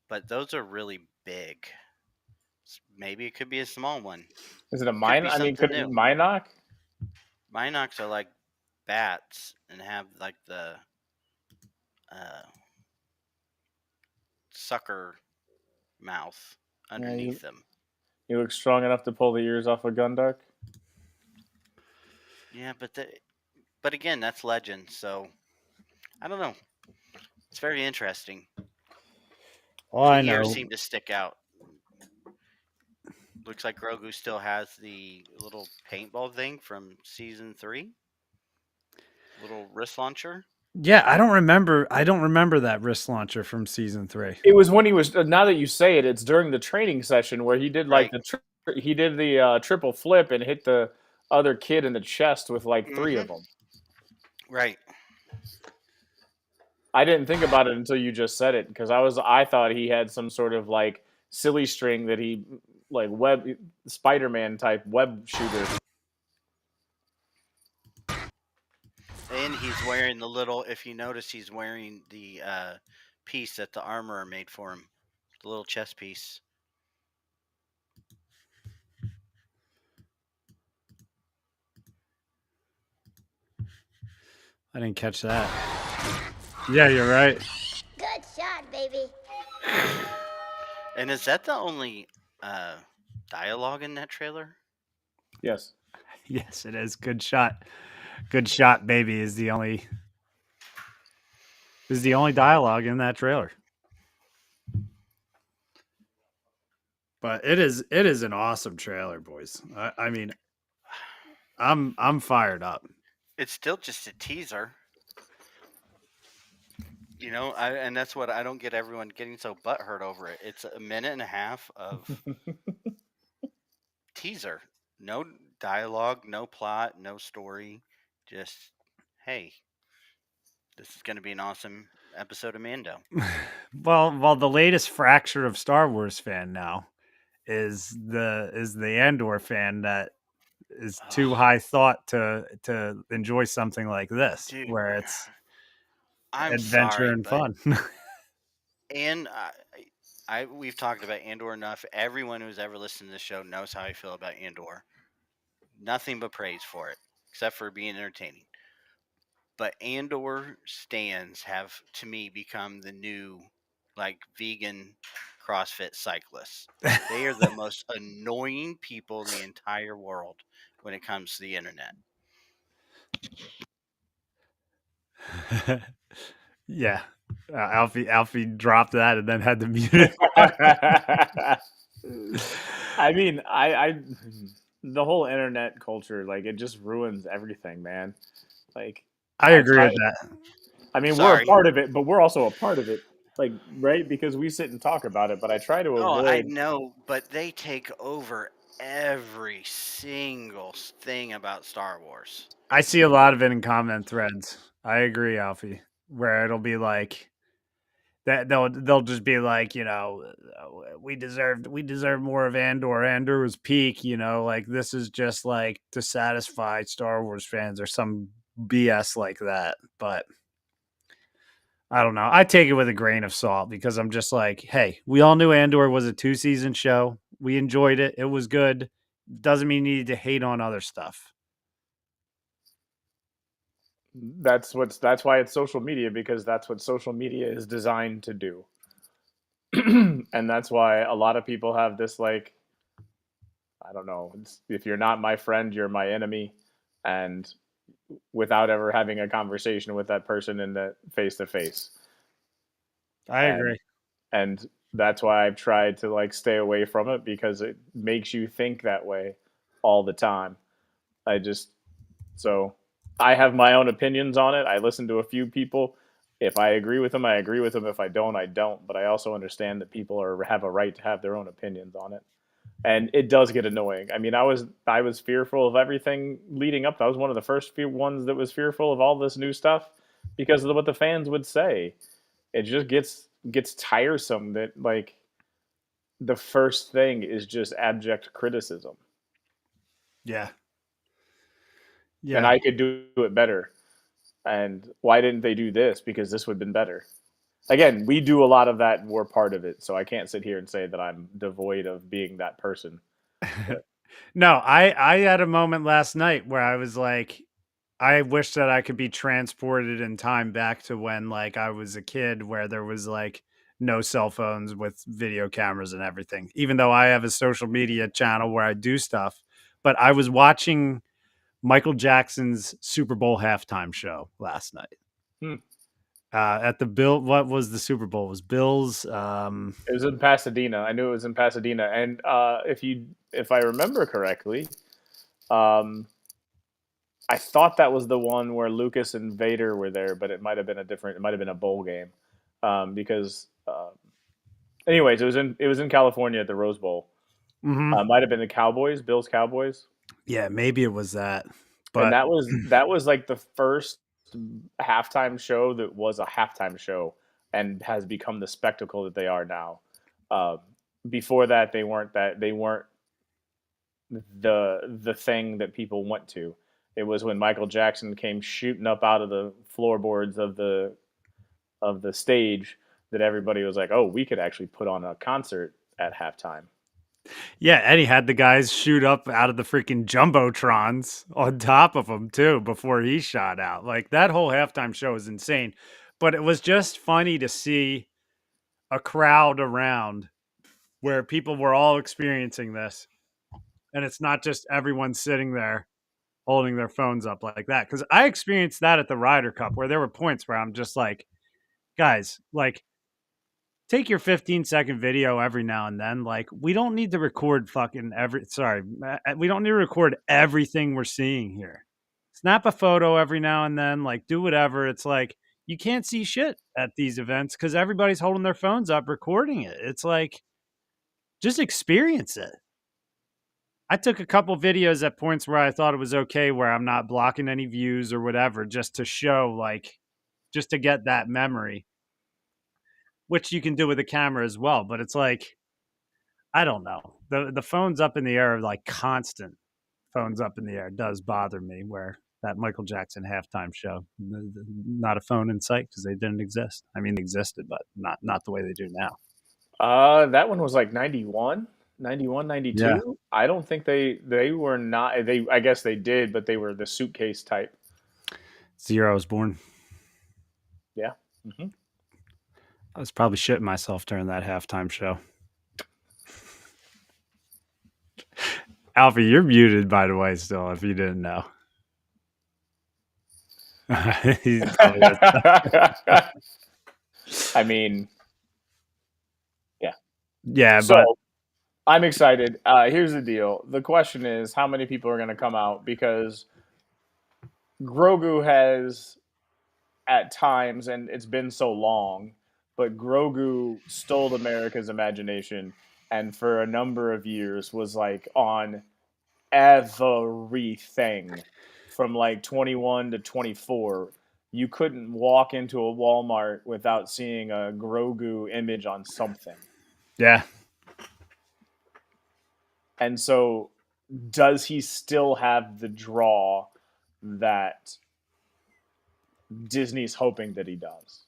but those are really big. Maybe it could be a small one. Is it a Could mine? be I mean, something could it be new. Minoc? Minox are like bats and have like the uh, sucker mouth Yeah, underneath them. you look strong enough to pull the ears off a Gundark. Yeah, but again, that's legend, so I don't know. It's very interesting. Oh, The I ears know. seem to stick out. Looks like Grogu still has the little paintball thing from season 3, little wrist launcher. Yeah, I don't remember. I don't remember that wrist launcher from season 3. It was when he was. Now that you say it, it's during the training session where he did like Right. he did the triple flip and hit the other kid in the chest with like three Mm-hmm. of them. Right. I didn't think about it until you just said it because I thought he had some sort of like silly string that he like web Spider-Man type web shooter. And he's wearing the little. If you notice, he's wearing the piece that the armorer made for him, the little chest piece. I didn't catch that. Yeah, you're right. Good shot, baby. And is that the only uh, dialogue in that trailer? Yes. Yes, it is. Good shot. Good shot, baby is the only dialogue in that trailer. But it is an awesome trailer, boys. I mean, I'm fired up. It's still just a teaser. And that's what I don't get everyone getting so butthurt over it. It's a minute and a half of teaser. No dialogue, no plot, no story. Just, hey, this is going to be an awesome episode of Mando. Well, the latest fracture of Star Wars fan now is the Andor fan that is too Oh, high thought to enjoy something like this, dude, where it's I'm adventure sorry, and but fun. and we've talked about Andor enough. Everyone who's ever listened to the show knows how I feel about Andor. Nothing but praise for it, except for being entertaining. But Andor stands have, to me, become the new like vegan CrossFit cyclists. They are the most annoying people in the entire world when it comes to the internet. Yeah. Alfie dropped that and then had to mute it. I mean, I the whole internet culture, like it just ruins everything, man. Like I I agree try. with that. I mean, we're a Sorry. part of it, but we're also a part of it, like right because we sit and talk about it. But I try to Oh, I avoid. know, but they take over every single thing about Star Wars. I see a lot of it in comment threads. I agree, Alfie, where it'll be like that they'll just be like, we deserved more of Andor. Andor was peak, like this is just like to satisfy Star Wars fans or some BS like that. But I don't know. I take it with a grain of salt because I'm just like, hey, we all knew Andor was a 2-season show. We enjoyed it. It was good. Doesn't mean you need to hate on other stuff. That's why it's social media, because that's what social media is designed to do. And that's why a lot of people have this, like, I don't know, if you're not my friend, you're my enemy, and without ever having a conversation with that person in the face to face. I And agree. and that's why I've tried to like stay away from it, because it makes you think that way all the time. I just So I have my own opinions on it. I listen to a few people. If I agree with them, I agree with them. If I don't, I don't. But I also understand that people have a right to have their own opinions on it. And it does get annoying. I mean, I was fearful of everything leading up. I was one of the first few ones that was fearful of all this new stuff because of what the fans would say. It just gets tiresome that like the first thing is just abject criticism. Yeah. And Yeah. I could do it better. And why didn't they do this? Because this would have been better. Again, we do a lot of that and we're part of it. So I can't sit here and say that I'm devoid of being that person. But No, I had a moment last night where I was like, I wish that I could be transported in time back to when like I was a kid where there was like no cell phones with video cameras and everything. Even though I have a social media channel where I do stuff, but I was watching Michael Jackson's Super Bowl halftime show last night. hmm, At the Bill, what was the Super Bowl? It was Bills. it was in Pasadena. I knew it was in Pasadena. And if I remember correctly, um, I thought that was the one where Lucas and Vader were there, but it might have been a different. It might have been a bowl game, because anyways, it was in California at the Rose Bowl. Mhm. Might have been the Cowboys, Bills Cowboys. Yeah, maybe it was that, And but that was like the first halftime show that was a halftime show and has become the spectacle that they are now. Uh, Before that, they weren't the thing that people went to. It was when Michael Jackson came shooting up out of the floorboards of the stage that everybody was like, "Oh, we could actually put on a concert at halftime." yeah, and he had the guys shoot up out of the freaking jumbotrons on top of him too before he shot out. Like that whole halftime show was insane, but it was just funny to see a crowd around where people were all experiencing this, and it's not just everyone sitting there holding their phones up like that. Because I experienced that at the Ryder Cup, where there were points where I'm just like, guys, like take your 15-second video every now and then. Like, we don't need to record we don't need to record everything we're seeing here. Snap a photo every now and then, like, do whatever. It's like, you can't see shit at these events because everybody's holding their phones up recording it. It's like, just experience it. I took a couple videos at points where I thought it was okay, where I'm not blocking any views or whatever, just to show, like, just to get that memory, which you can do with a camera as well. But it's like, I don't know. The phones up in the air, like constant phones up in the air, does bother me. Where that Michael Jackson halftime show, not a phone in sight because they didn't exist. I mean, they existed, but not the way they do now. That one was like 91, 91, Yeah, 92. I don't think they were not they I guess they did, but they were the suitcase type. Zero was born. Yeah. Hmm. I was probably shitting myself during that halftime show. Alfie, you're muted, by the way, still, if you didn't know. He's totally I mean, yeah. yeah, So but I'm excited. Here's the deal. The question is, how many people are going to come out? Because Grogu has, at times, and it's been so long, but Grogu stole America's imagination and for a number of years was like on everything from like 21 to 24. You couldn't walk into a Walmart without seeing a Grogu image on something. yeah, And so, does he still have the draw that Disney's hoping that he does?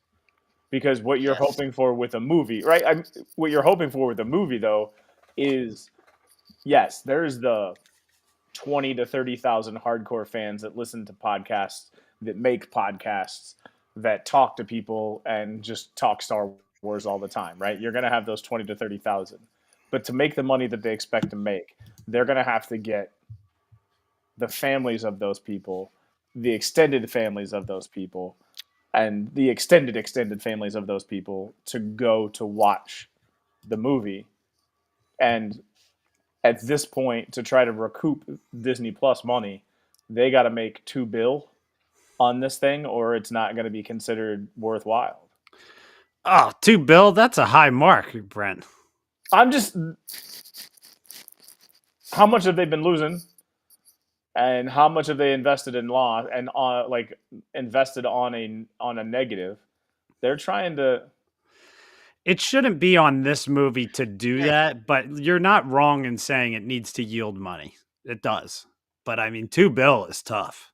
Because what you're Yes. hoping for with a movie, right? What you're hoping for with a movie, though, is yes, there's the 20 to 30,000 hardcore fans that listen to podcasts, that make podcasts, that talk to people and just talk Star Wars all the time, right? You're going to have those 20 to 30,000. But to make the money that they expect to make, they're going to have to get the families of those people, the extended families of those people, and the extended families of those people to go to watch the movie. And at this point, to try to recoup Disney Plus money, they got to make $2 billion on this thing, or it's not going to be considered worthwhile. oh, 2 bill, that's a high mark, Brent. I'm just, how much have they been losing, and how much have they invested in loss and like invested on a negative? They're trying to. It shouldn't be on this movie to do Hey, that, but you're not wrong in saying it needs to yield money. It does. But I mean, 2 bill is tough.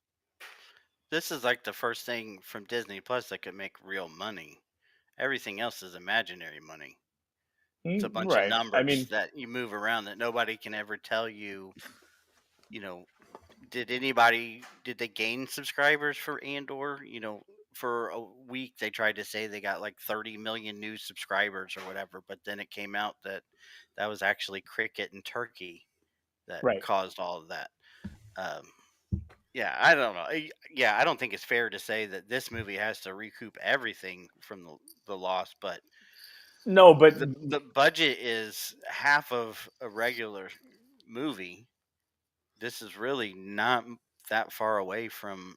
this is like the first thing from Disney Plus that could make real money. Everything else is imaginary money. It's a bunch of Right. I numbers mean, that you move around that nobody can ever tell you. You know, did they gain subscribers for Andor? For a week they tried to say they got like 30 million new subscribers or whatever, but then it came out that that was actually cricket and turkey that right. caused all of that. Um, yeah, I don't know. Yeah, I don't think it's fair to say that this movie has to recoup everything from the loss, but No, but the budget is half of a regular movie. This is really not that far away from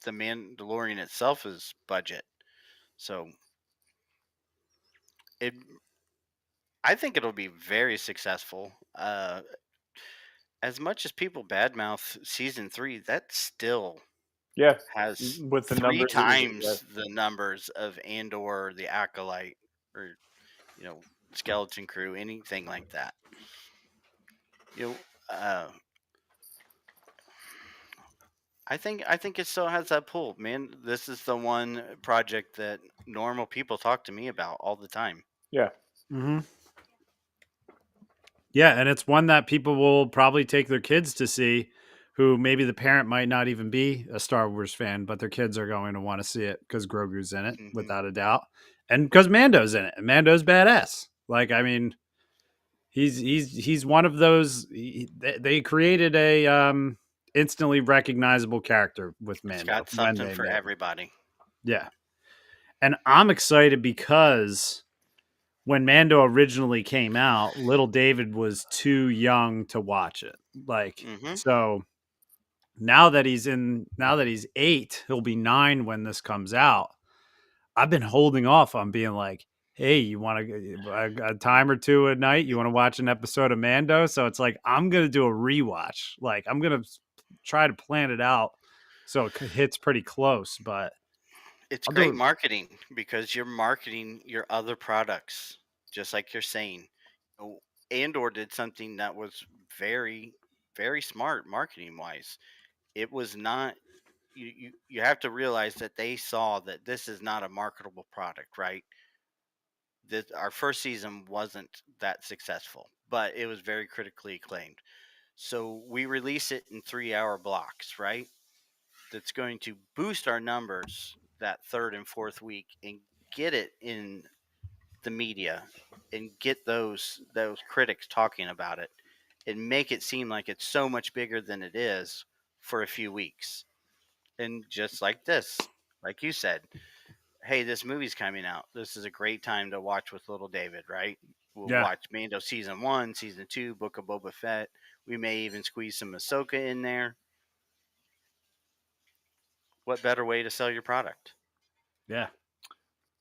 the Mandalorian itself's budget. So it, I think it'll be very successful. As much as people badmouth season 3, that still yeah, has with the three numbers that it times has. the numbers of Andor, the Acolyte, or you know, Skeleton Crew, anything like that. You know, I think it still has that pull, man. This is the one project that normal people talk to me about all the time. Yeah, Mm-hmm. Yeah, and it's one that people will probably take their kids to see, who maybe the parent might not even be a Star Wars fan, but their kids are going to want to see it because Grogu's in it, Hmm. without a doubt, and because Mando's in it. And Mando's badass. Like, I mean, he's one of those. They created a instantly recognizable character with It's Mando got when something they for made him. everybody. Yeah, and I'm excited because when Mando originally came out, little David was too young to watch it. Like, Hmm. so now that he's 8, he'll be 9 when this comes out. I've been holding off on being like, "Hey, you want a time or two a night? You want to watch an episode of Mando?" So it's like I'm gonna do a rewatch. Like I'm gonna try to plan it out so it hits pretty close. But It's I'll do great it. marketing because you're marketing your other products, just like you're saying. Oh, Andor did something that was very, very smart marketing wise. It was not. You have to realize that they saw that this is not a marketable product, right? This our first season wasn't that successful, but it was very critically acclaimed. So we release it in 3-hour blocks, right? That's going to boost our numbers that third and fourth week and get it in the media and get those critics talking about it and make it seem like it's so much bigger than it is for a few weeks. And just like this, like you said, hey, this movie's coming out. This is a great time to watch with little David, right? We'll Yeah. watch Mando season 1, season 2, Book of Boba Fett. We may even squeeze some Ahsoka in there. What better way to sell your product? Yeah.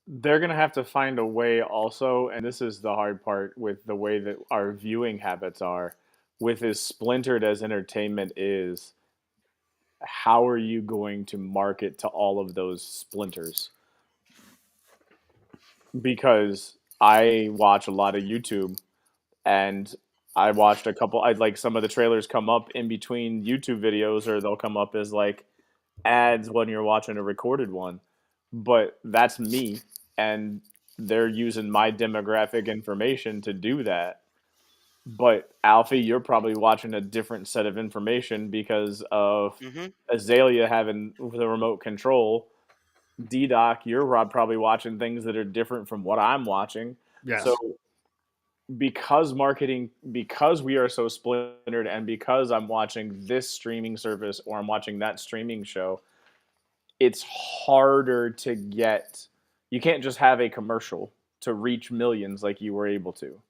They're going to have to find a way also, and this is the hard part with the way that our viewing habits are, with as splintered as entertainment is, how are you going to market to all of those splinters? Because I watch a lot of YouTube, and I watched a couple. I like some of the trailers come up in between YouTube videos, or they'll come up as like ads when you're watching a recorded one. But that's me, and they're using my demographic information to do that. But Alfie, you're probably watching a different set of information because of Mm-hmm. Azalea having the remote control. D-Doc, you're probably watching things that are different from what I'm watching. So Yes. because we are so splintered, and because I'm watching this streaming service or I'm watching that streaming show, it's harder to get. You can't just have a commercial to reach millions like you were able to.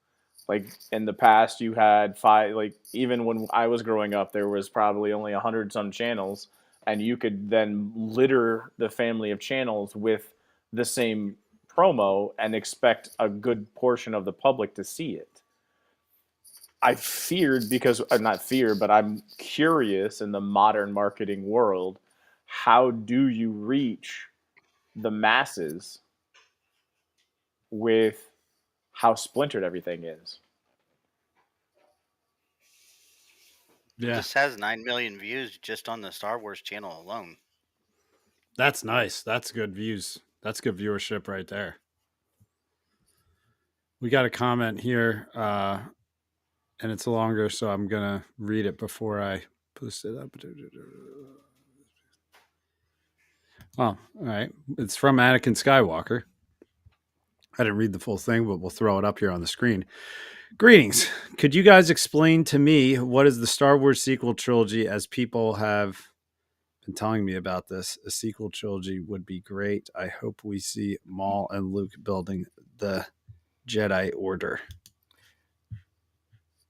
Like in the past, you had five. Like even when I was growing up, there was probably only 100 some channels, and you could then litter the family of channels with the same promo and expect a good portion of the public to see it. I feared because not fear, but I'm curious in the modern marketing world. How do you reach the masses with how splintered everything is? Yeah. This has 9 million views just on the Star Wars channel alone. That's nice. That's good views. That's good viewership right there. We got a comment here, and it's longer, so I'm gonna read it before I post it up. Oh, all right. It's from Anakin Skywalker. I didn't read the full thing, but we'll throw it up here on the screen. Greetings. Could you guys explain to me what is the Star Wars sequel trilogy, as people have been telling me about this? A sequel trilogy would be great. I hope we see Maul and Luke building the Jedi Order.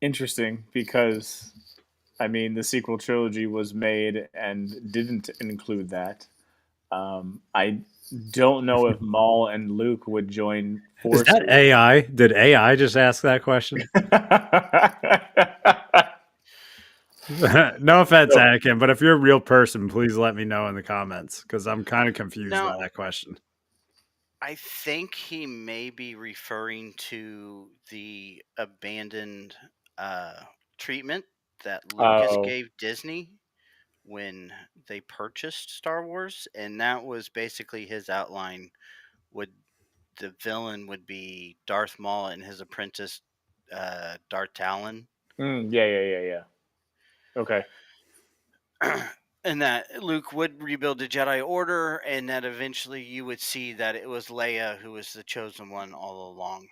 Interesting, because I mean the sequel trilogy was made and didn't include that. I don't know if Maul and Luke would join Is that forces. AI? Did AI just ask that question? No offense, So, Anakin, but if you're a real person, please let me know in the comments because I'm kind of confused by Now, that question. I think he may be referring to the abandoned treatment that Lucas oh, gave Disney when they purchased Star Wars, and that was basically his outline. Would the villain would be Darth Maul and his apprentice Darth Talon, yeah. Okay. and that Luke would rebuild the Jedi Order, and that eventually you would see that it was Leia who was the chosen one all along.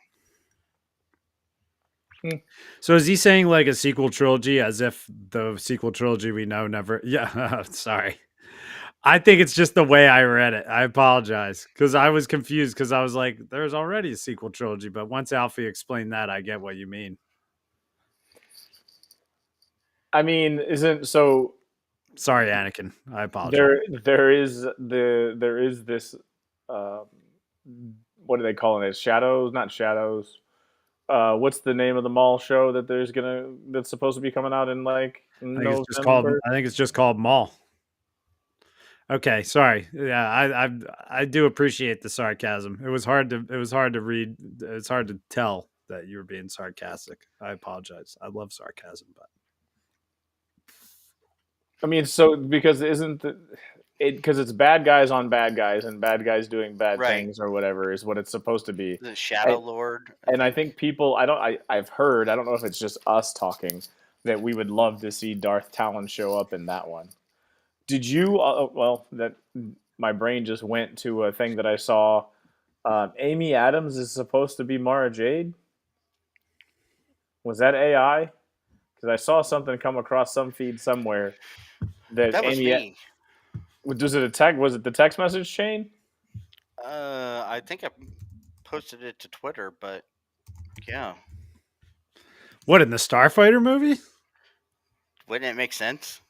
So is he saying like a sequel trilogy as if the sequel trilogy we know never? Yeah, sorry. I think it's just the way I read it. I apologize because I was confused because I was like, there's already a sequel trilogy. But once Alfie explained that, I get what you mean. I mean, isn't so Sorry, Anakin. I apologize. there is this um, what are they calling it? Shadows, not shadows. What's the name of the mall show that's supposed to be coming out in like I think it's just called. November? I think it's just called Mall. Okay, sorry. Yeah, I do appreciate the sarcasm. It was hard to read. It's hard to tell that you were being sarcastic. I apologize. I love sarcasm, but I mean, so because isn't it because it's bad guys on bad guys and bad guys doing bad Right. things or whatever is what it's supposed to be. The Shadow Lord. And I think people, I've heard, I don't know if it's just us talking, that we would love to see Darth Talon show up in that one. Did you? Well, that my brain just went to a thing that I saw. Amy Adams is supposed to be Mara Jade. Was that AI? Because I saw something come across some feed somewhere that That was Amy. me. Was it the text message chain? I think I posted it to Twitter, but yeah, What, in the Starfighter movie? wouldn't it make sense?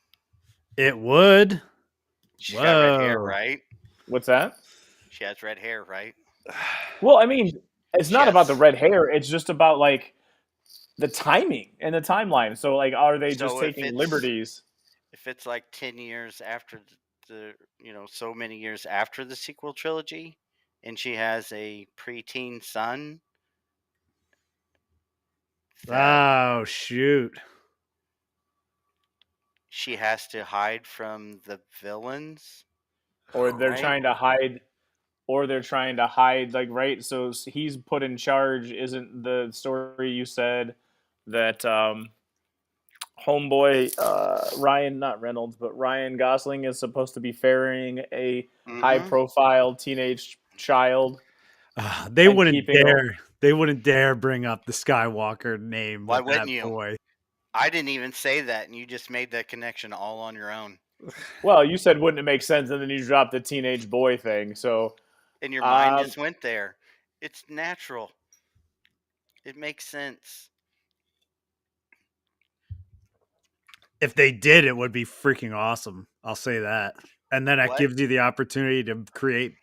It would. She's got red hair, Whoa. right? What's that? She has red hair, right? Well, I mean, it's She not about the has. red hair. It's just about like the timing and the timeline. So, like, are they just So taking liberties? if it's like 10 years after so many years after the sequel trilogy, and she has a preteen son that Oh, shoot. she has to hide from the villains, Or they're right? trying to hide, or they're trying to hide, like, right? So he's put in charge. Isn't the story you said that homeboy Ryan, not Reynolds, but Ryan Gosling is supposed to be ferrying a high Mm-hmm. profile teenage child They and wouldn't keeping a dare. They wouldn't dare bring up the Skywalker name Why with that wouldn't you? boy. I didn't even say that, and you just made that connection all on your own. well, you said wouldn't it make sense, and then you dropped the teenage boy thing. So And your mind um, just went there. It's natural. It makes sense. If they did, it would be freaking awesome. I'll say that. And then that What gives you the opportunity to create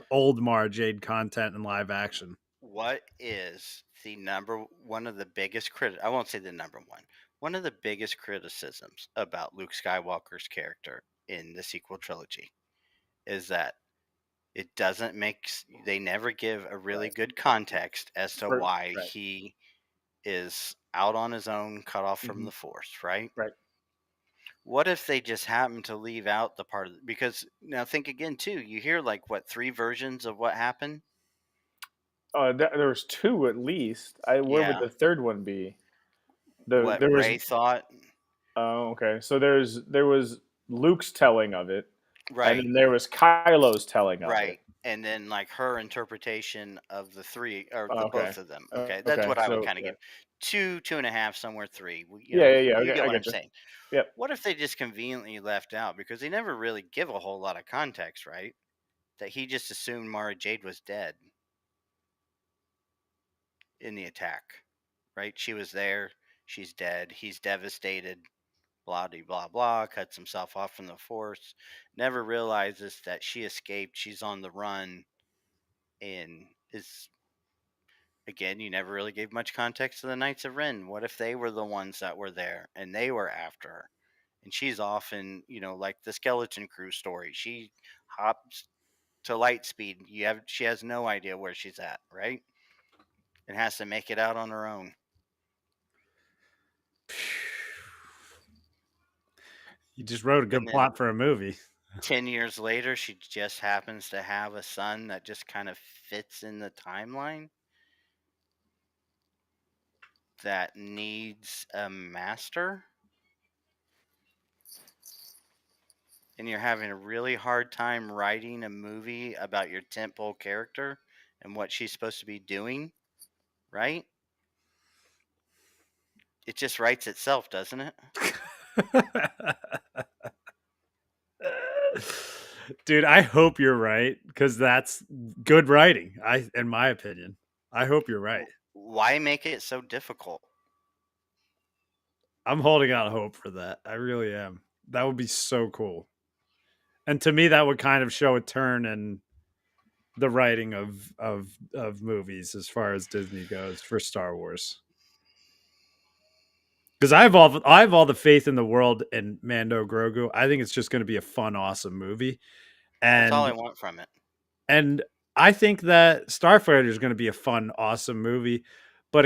old Mara Jade content in live action. what is the number one of the biggest I won't say the number one. One of the biggest criticisms about Luke Skywalker's character in the sequel trilogy is that it doesn't they never give a really right, good context as to for, why right, he is out on his own, cut off from hmm the Force, right? right. What if they just happen to leave out the part of because now think again too. You hear like what three versions of what happened? There was two at least. Where would Yeah, the third one be? what There was. Ray thought, Oh, okay. So there was Luke's telling of it, and right, then there was Kylo's telling of it. right, and then like her interpretation of the three or the Okay. both of them. Okay, that's Okay. what I would So kind of yeah, give two, two and a half, somewhere three. yeah, yeah, yeah. You Okay, get I what I'm get you. saying. Yep. What if they just conveniently left out because they never really give a whole lot of context, right? That he just assumed Mara Jade was dead in the attack, right? She was there, she's dead, he's devastated, blah de blah blah, cuts himself off from the Force, never realizes that she escaped, she's on the run, and is again, you never really gave much context to the Knights of Ren. What if they were the ones that were there and they were after her? And she's often, like the Skeleton Crew story. She hops to light speed. She has no idea where she's at, right? And has to make it out on her own. You just wrote a And good then plot for a movie. 10 years later, she just happens to have a son that just kind of fits in the timeline that needs a master. And you're having a really hard time writing a movie about your tentpole character and what she's supposed to be doing, right? It just writes itself, doesn't it? Dude, I hope you're right because that's good writing. In my opinion, I hope you're right. Why make it so difficult? I'm holding out hope for that. I really am. That would be so cool. And to me, that would kind of show a turn in the writing of movies as far as Disney goes for Star Wars. Because I have all the faith in the world in Mando Grogu. I think it's just going to be a fun, awesome movie, That's all I and want from it. and I think that Starfighter is going to be a fun, awesome movie. But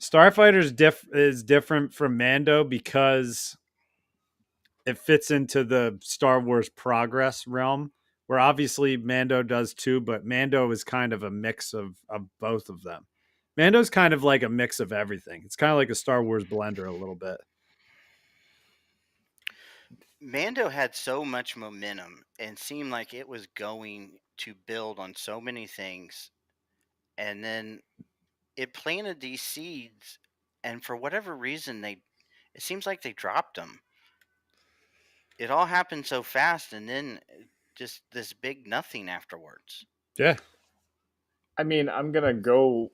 Starfighter is different from Mando because it fits into the Star Wars progress realm, where obviously Mando does too, but Mando is kind of a mix of both of them. Mando's kind of like a mix of everything. It's kind of like a Star Wars blender a little bit. Mando had so much momentum and seemed like it was going to build on so many things. And then it planted these seeds. And for whatever reason, it seems like they dropped them. it all happened so fast, and then just this big nothing afterwards. Yeah. I mean, I'm gonna go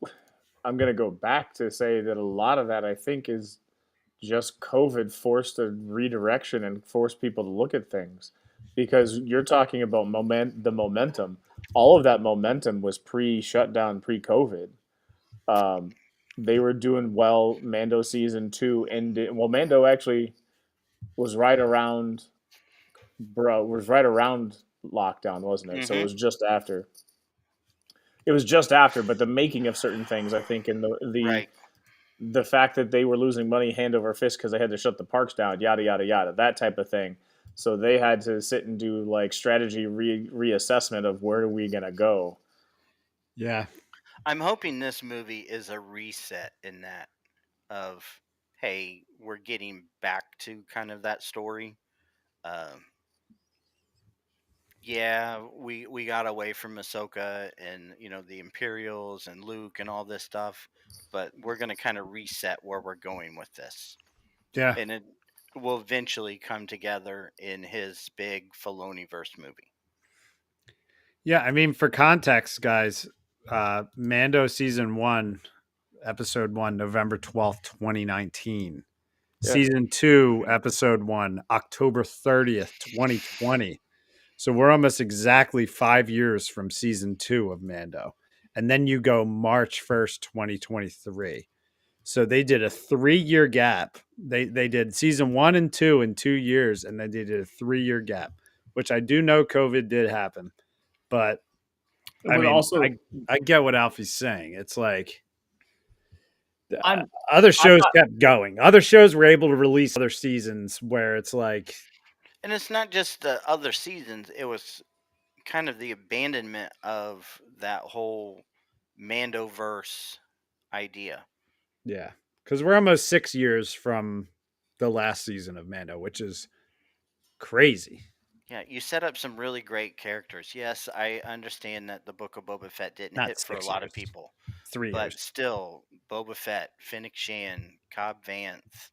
back to say that a lot of that I think is just COVID forced a redirection and forced people to look at things, because you're talking about the momentum. All of that momentum was pre-shutdown, pre-COVID. Um, they were doing well. Mando season two ended. Well, Mando actually was right around, was right around lockdown, wasn't it? So it Mm-hmm. was just after. It was just after, but the making of certain things, I think, and Right. the fact that they were losing money hand over fist because they had to shut the parks down, yada yada yada, that type of thing. So they had to sit and do like strategy reassessment of where are we gonna go. Yeah. I'm hoping this movie is a reset in that of, hey, we're getting back to kind of that story. Um, yeah, we got away from Ahsoka and the Imperials and Luke and all this stuff, but we're gonna kind of reset where we're going with this, Yeah. and it will eventually come together in his big Filoniverse movie. Yeah. I mean, for context, guys, Mando season 1, episode 1, November 12th, 2019. Yeah, Season 2, Hmm. episode 1, October 30th, 2020. So we're almost exactly 5 years from season 2 of Mando. And then you go March 1st, 2023. So they did a 3 year gap. They did season 1 and 2 in 2 years, and then they did a 3 year gap, which I do know COVID did happen. But I but mean, also I get what Alfie's saying. It's like I'm other I'm shows not. kept going. Other shows were able to release other seasons where it's like, And it's not just the other seasons; it was kind of the abandonment of that whole Mandoverse idea. yeah, because we're almost 6 years from the last season of Mando, which is crazy. Yeah, you set up some really great characters. Yes, I understand that the Book of Boba Fett didn't Not hit for a 6 lot of years, people, 3 years. but still, Boba Fett, Fennec Shan, Cobb Vanth,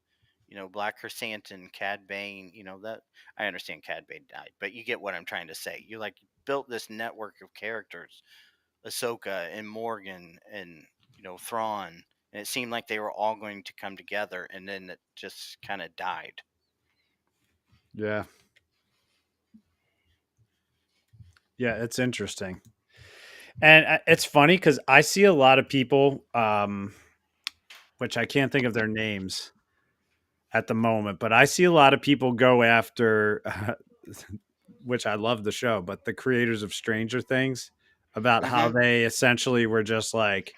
Black Chrysanthemum, Cad Bane, that I understand Cad Bane died, but you get what I'm trying to say. You like built this network of characters, Ahsoka and Morgan and Thrawn, and it seemed like they were all going to come together, and then it just kind of died. Yeah, yeah, it's interesting. And it's funny because I see a lot of people, which I can't think of their names at the moment, but I see a lot of people go after, which I love the show, but the creators of Stranger Things, about how Hmm. they essentially were just like,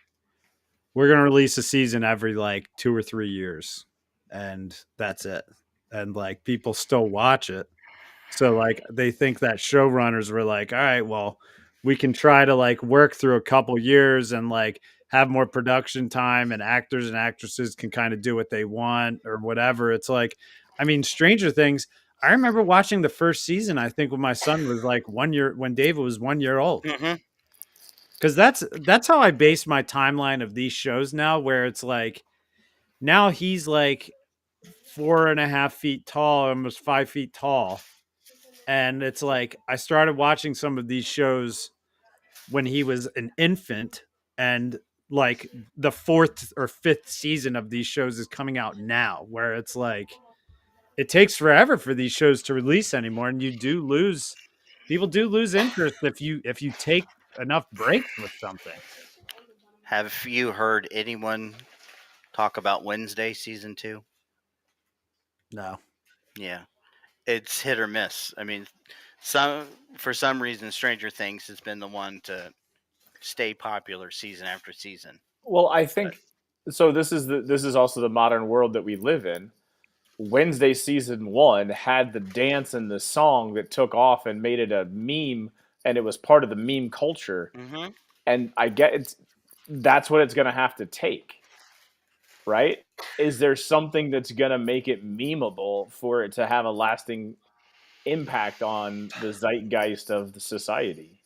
we're going to release a season every like 2 or 3 years, and that's it. And like people still watch it. So like they think that showrunners were like, all right, well, we can try to like work through a couple years and like have more production time, and actors and actresses can kind of do what they want or whatever. It's like, I mean, Stranger Things, I remember watching the first season, I think when my son was like 1 year, when David was 1 year old. Hmm. Cause that's how I base my timeline of these shows now, where it's like now he's like 4.5 feet tall, almost 5 feet tall. And it's like I started watching some of these shows when he was an infant, and like the fourth or fifth season of these shows is coming out now, where it's like it takes forever for these shows to release anymore, and you do lose people do lose interest if you take enough breaks with something. Have you heard anyone talk about Wednesday season 2? No. Yeah, it's hit or miss. I mean, some for some reason, Stranger Things has been the one to stay popular season after season. Well, I But think so. This is also the modern world that we live in. Wednesday season one had the dance and the song that took off and made it a meme, and it was part of the meme culture. hmm And I get that's what it's going to have to take, right? Is there something that's going to make it memeable for it to have a lasting impact on the zeitgeist of the society?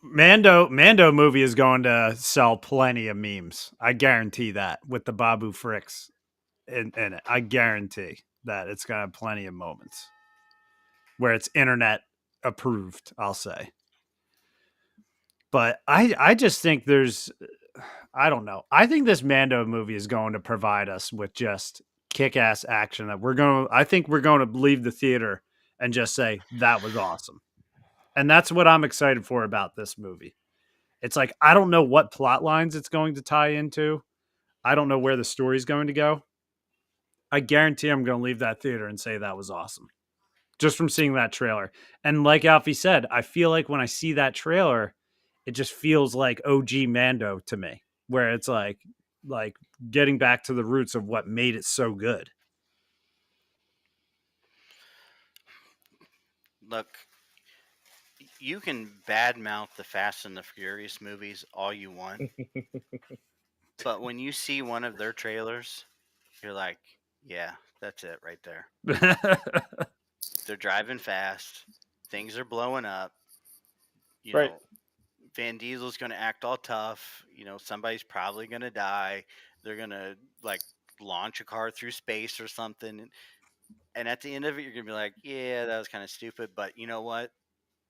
Mando movie is going to sell plenty of memes. I guarantee that, with the Babu Fricks in it. I guarantee that it's gonna have plenty of moments where it's internet approved, I'll say. But I just think I don't know. I think this Mando movie is going to provide us with just kick-ass action that I think we're going to leave the theater and just say that was awesome. And that's what I'm excited for about this movie. It's like I don't know what plot lines it's going to tie into. I don't know where the story's going to go. I guarantee I'm going to leave that theater and say that was awesome just from seeing that trailer. And like Alfie said, I feel like when I see that trailer, it just feels like OG Mando to me, where it's like getting back to the roots of what made it so good. Look, you can badmouth the Fast and the Furious movies all you want, but when you see one of their trailers, you're like, yeah, that's it right there. They're driving fast, things are blowing up. You Right. know, Van Diesel's going to act all tough. Somebody's probably going to die. They're going to like launch a car through space or something. And at the end of it, you're going to be like, yeah, that was kind of stupid. But you know what?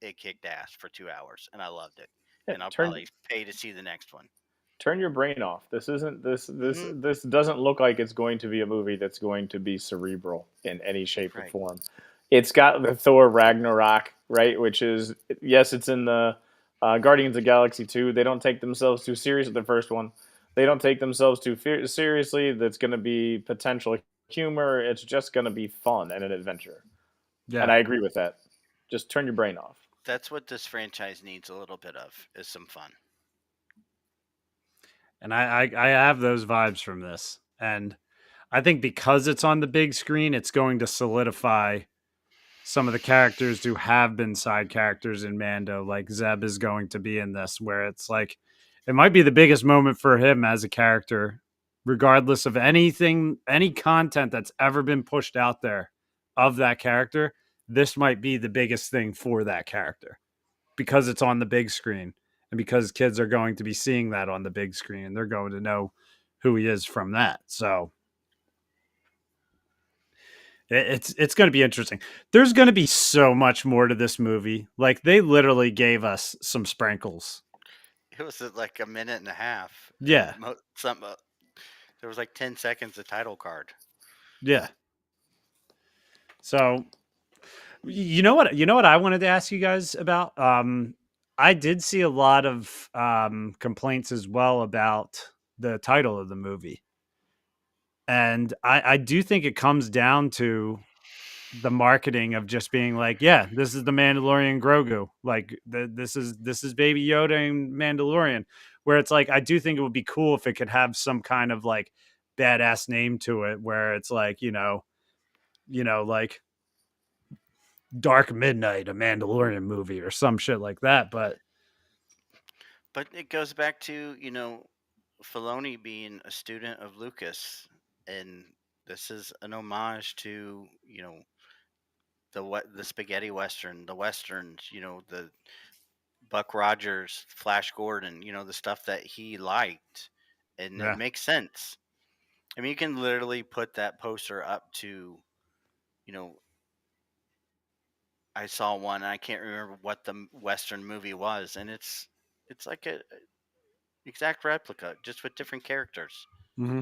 It kicked ass for 2 hours and I loved it. Yeah, And I'll probably pay to see the next one. turn your brain off. This isn't Mhm. this doesn't look like it's going to be a movie that's going to be cerebral in any shape or Right. form. It's got the Thor Ragnarok, right? Which is, yes, it's in the Guardians of the Galaxy 2. They don't take themselves too seriously. The first one, they don't take themselves too seriously. That's going to be potential humor. It's just going to be fun and an adventure. Yeah. And I agree with that. Just turn your brain off. That's what this franchise needs a little bit of, is some fun. And I have those vibes from this. And I think because it's on the big screen, it's going to solidify some of the characters who have been side characters in Mando, like Zeb is going to be in this, where it's like it might be the biggest moment for him as a character, regardless of anything, any content that's ever been pushed out there of that character. This might be the biggest thing for that character because it's on the big screen and because kids are going to be seeing that on the big screen and they're going to know who he is from that. So it's going to be interesting. There's going to be so much more to this movie. Like they literally gave us some sprinkles. It was like a minute and a half. Yeah. There was like 10 seconds of title card. Yeah. So you know what I wanted to ask you guys about? I did see a lot of complaints as well about the title of the movie. And I do think it comes down to the marketing of just being like, yeah, this is the Mandalorian Grogu. Like this is Baby Yoda and Mandalorian. Where it's like, I do think it would be cool if it could have some kind of like badass name to it, where it's like, like Dark Midnight, a Mandalorian movie or some shit like that. But it goes back to, Filoni being a student of Lucas, and this is an homage to, the spaghetti western, the westerns, the Buck Rogers, Flash Gordon, the stuff that he liked, and yeah. it makes sense. I mean, you can literally put that poster up to, I saw one, and I can't remember what the western movie was, and it's like a exact replica, just with different characters. Mm-hmm.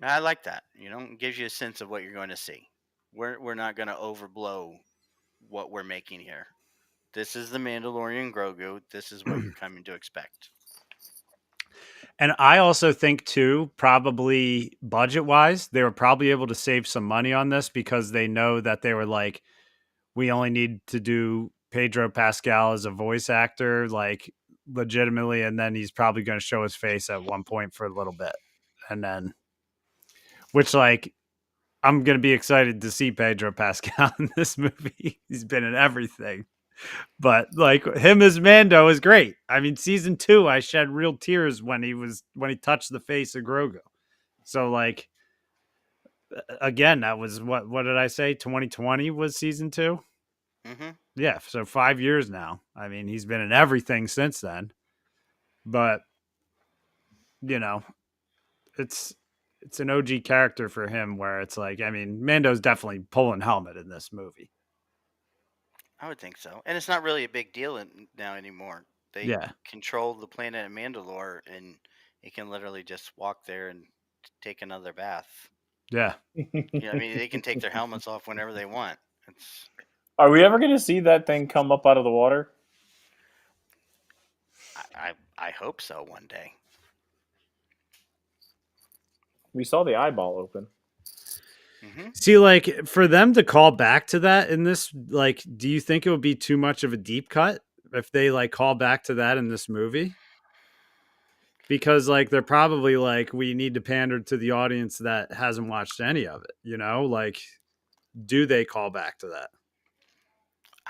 I like that. It gives you a sense of what you're going to see. We're not going to overblow what we're making here. This is the Mandalorian Grogu. This is what you're coming to expect. And I also think too, probably budget wise, they were probably able to save some money on this because they know that they were like, we only need to do Pedro Pascal as a voice actor, like legitimately, and then he's probably going to show his face at one point for a little bit, and then, which like, I'm going to be excited to see Pedro Pascal in this movie. He's been in everything. But like him as Mando is great. I mean, season 2, I shed real tears when he touched the face of Grogu. So like again, that was what did I say? 2020 was season 2. Mm-hmm. Yeah, so 5 years now. I mean, he's been in everything since then. But it's it's an OG character for him where it's like, I mean, Mando's definitely pulling helmet in this movie. I would think so. And it's not really a big deal now anymore. They Yeah. control the planet of Mandalore, and he can literally just walk there and take another bath. Yeah. I mean, they can take their helmets off whenever they want. It's Are we ever going to see that thing come up out of the water? I hope so one day. We saw the eyeball open. Mm-hmm. See, like for them to call back to that in this, like, do you think it would be too much of a deep cut if they like call back to that in this movie? Because like they're probably like, we need to pander to the audience that hasn't watched any of it, you know? Like, do they call back to that?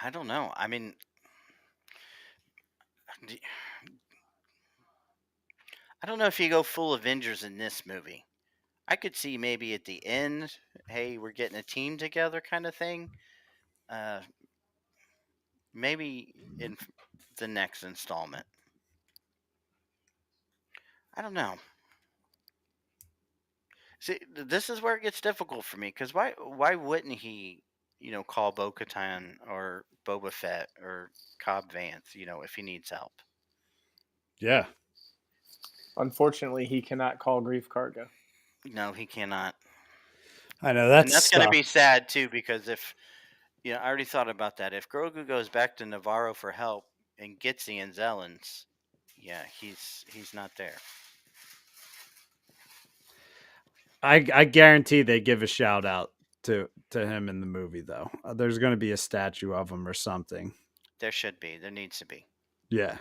I don't know. I mean, I don't know if you go full Avengers in this movie. I could see maybe at the end, hey, we're getting a team together kind of thing. Maybe in the next installment. I don't know. See, this is where it gets difficult for me because why wouldn't he, call Bo-Katan or Boba Fett or Cobb Vanth, if he needs help? Yeah. Unfortunately, he cannot call Grief Karga. No, he cannot. I know And that's going to be sad too because if I already thought about that. If Grogu goes back to Navarro for help and gets the Anzellans, yeah, he's not there. I guarantee they give a shout out to him in the movie though. There's going to be a statue of him or something. There should be. There needs to be. Yeah.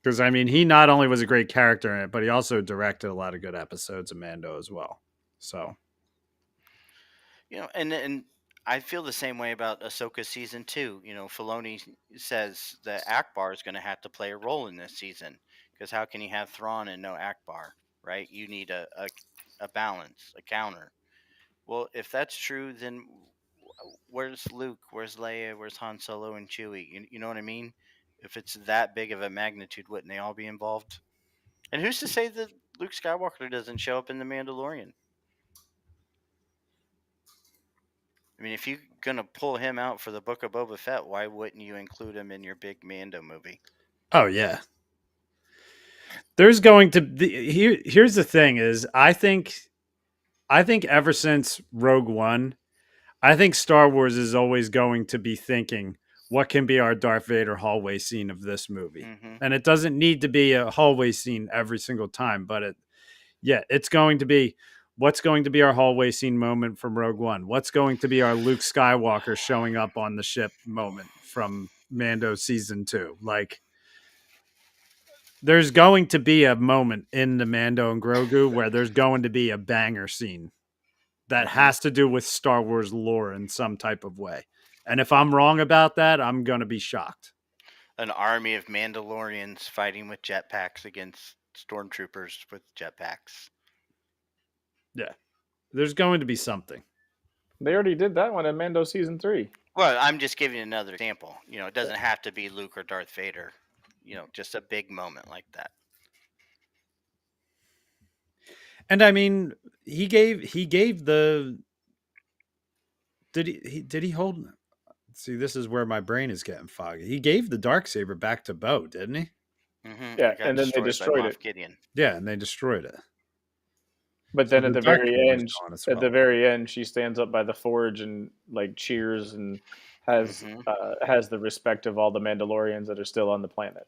Because I mean, he not only was a great character in it, but he also directed a lot of good episodes of Mando as well. So, And I feel the same way about Ahsoka season 2. Filoni says that Akbar is going to have to play a role in this season because how can you have Thrawn and no Akbar, right? You need a balance, a counter. Well, if that's true, then where's Luke? Where's Leia? Where's Han Solo and Chewie? You know what I mean? If it's that big of a magnitude, wouldn't they all be involved? And who's to say that Luke Skywalker doesn't show up in The Mandalorian? I mean, if you're going to pull him out for the Book of Boba Fett, why wouldn't you include him in your big Mando movie? oh yeah. There's going to be here's the thing is I think ever since Rogue One, I think Star Wars is always going to be thinking, what can be our Darth Vader hallway scene of this movie? Mm-hmm. And it doesn't need to be a hallway scene every single time, but it's going to be, what's going to be our hallway scene moment from Rogue One? What's going to be our Luke Skywalker showing up on the ship moment from Mando season 2? Like, there's going to be a moment in the Mando and Grogu where there's going to be a banger scene that has to do with Star Wars lore in some type of way. And if I'm wrong about that, I'm going to be shocked. An army of Mandalorians fighting with jetpacks against stormtroopers with jetpacks. Yeah. There's going to be something. They already did that one in Mando season 3. Well, I'm just giving another example. It doesn't have to be Luke or Darth Vader. Just a big moment like that. And I mean, he gave the did he hold, see, this is where my brain is getting foggy. He gave the Darksaber back to Bo, didn't he? Mm-hmm. Yeah, and then they destroyed it. Gideon. Yeah, and they destroyed it. But then So at the Darksaber very was end, gone as at well. the very end, she stands up by the forge and like cheers and has has the respect of all the Mandalorians that are still on the planet.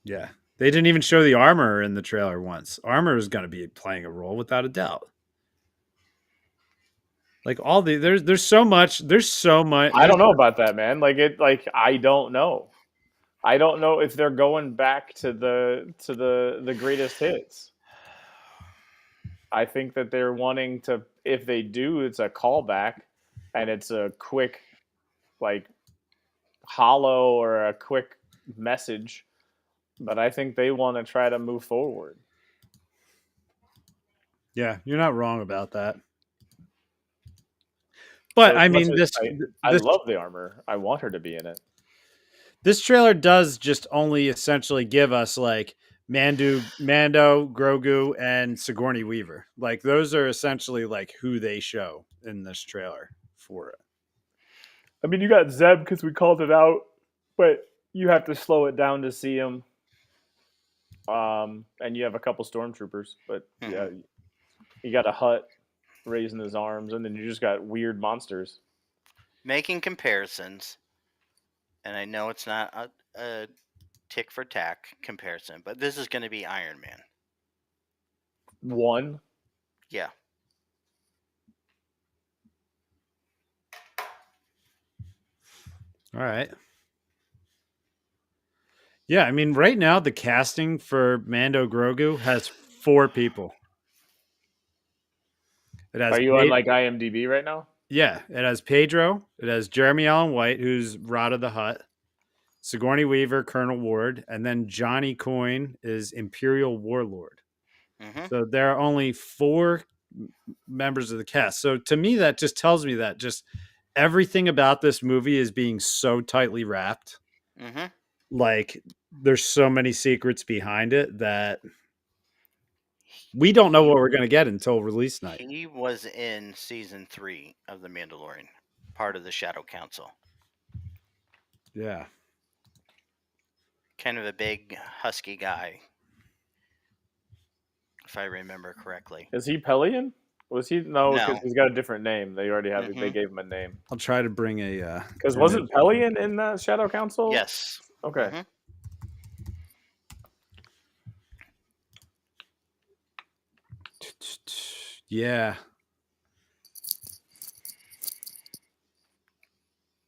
Yeah. They didn't even show the armor in the trailer once. Armor is going to be playing a role without a doubt. Like all the there's so much. I don't know about that, man. I don't know. I don't know if they're going back to the greatest hits. I think that they're wanting to. If they do, it's a callback, and it's a quick, like, hollow or a quick message. But I think they want to try to move forward. Yeah, you're not wrong about that. But So I mean, I love the armor. I want her to be in it. This trailer does just only essentially give us like Mando, Grogu, and Sigourney Weaver. Like those are essentially like who they show in this trailer for it. I mean, you got Zeb because we called it out, but you have to slow it down to see him. And you have a couple stormtroopers, but yeah, Mhm. you got a Hut raising his arms, and then you just got weird monsters. Making comparisons, and I know it's not a tick for tack comparison, but this is going to be Iron Man. One. Yeah. All right. Yeah, I mean, right now the casting for Mando Grogu has 4 people. It has Are you on like IMDb right now? Yeah, it has Pedro. It has Jeremy Allen White, who's Rod of the Hutt. Sigourney Weaver, Colonel Ward, and then Johnny Coyne is Imperial Warlord. Mm-hmm. So there are only 4 members of the cast. So to me, that just tells me that just everything about this movie is being so tightly wrapped. Mm-hmm. Like there's so many secrets behind it that we don't know what we're going to get until release night. He was in season 3 of The Mandalorian, part of the Shadow Council. Yeah. Kind of a big, husky guy, if I remember correctly. Is he Pelion? Was he? No, because No. he's got a different name. They already have. They Mhm. gave him a name. I'll try to bring a Because wasn't Pelion in the Shadow Council? Yes. Okay. Mhm. Yeah.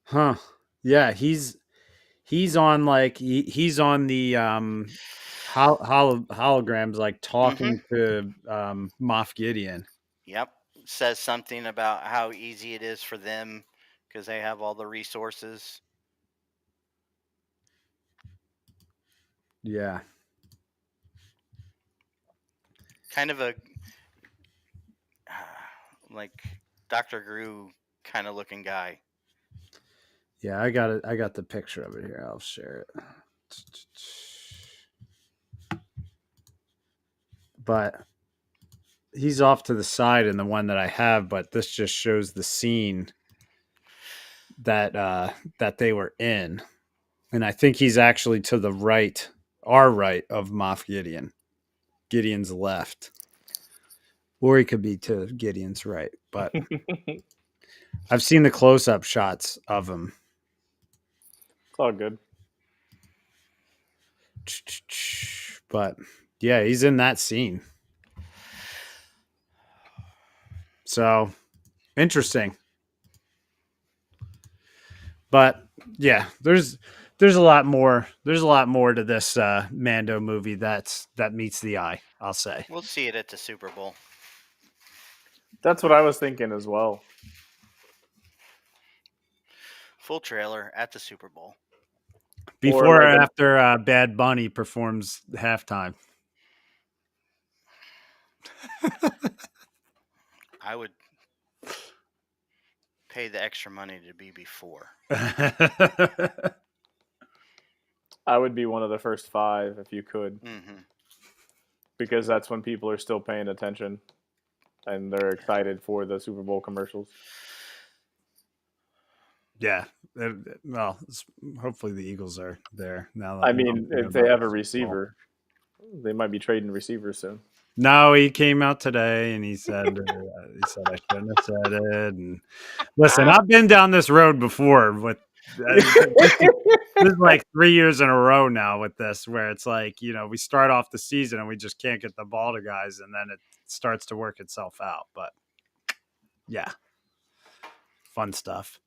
Huh. Yeah, he's on like he's on the holograms like talking to Moff Gideon. Yep. Says something about how easy it is for them because they have all the resources. Yeah. Kind of a like Dr. Gru kind of looking guy. Yeah, I got it. I got the picture of it here. I'll share it. But he's off to the side in the one that I have, but this just shows the scene that that they were in. And I think he's actually to the right, our right of Moff Gideon. Gideon's left. Or he could be to Gideon's right. But I've seen the close-up shots of him. It's all good. But yeah, he's in that scene. So interesting. But yeah, there's a lot more. There's a lot more to this Mando movie that meets the eye, I'll say. We'll see it at the Super Bowl. That's what I was thinking as well. Full trailer at the Super Bowl. Before or like after Bad Bunny performs halftime. I would pay the extra money to be before. I would be one of the first 5 if you could, because that's when people are still paying attention and they're excited for the Super Bowl commercials. Yeah. Well, hopefully the Eagles are there now. I mean, if they have a receiver, they might be trading receivers soon. No, he came out today and he said I shouldn't have said it. And listen, I've been down this road before with this is like 3 years in a row now with this, where it's like, we start off the season and we just can't get the ball to guys, and then it starts to work itself out. But yeah, fun stuff.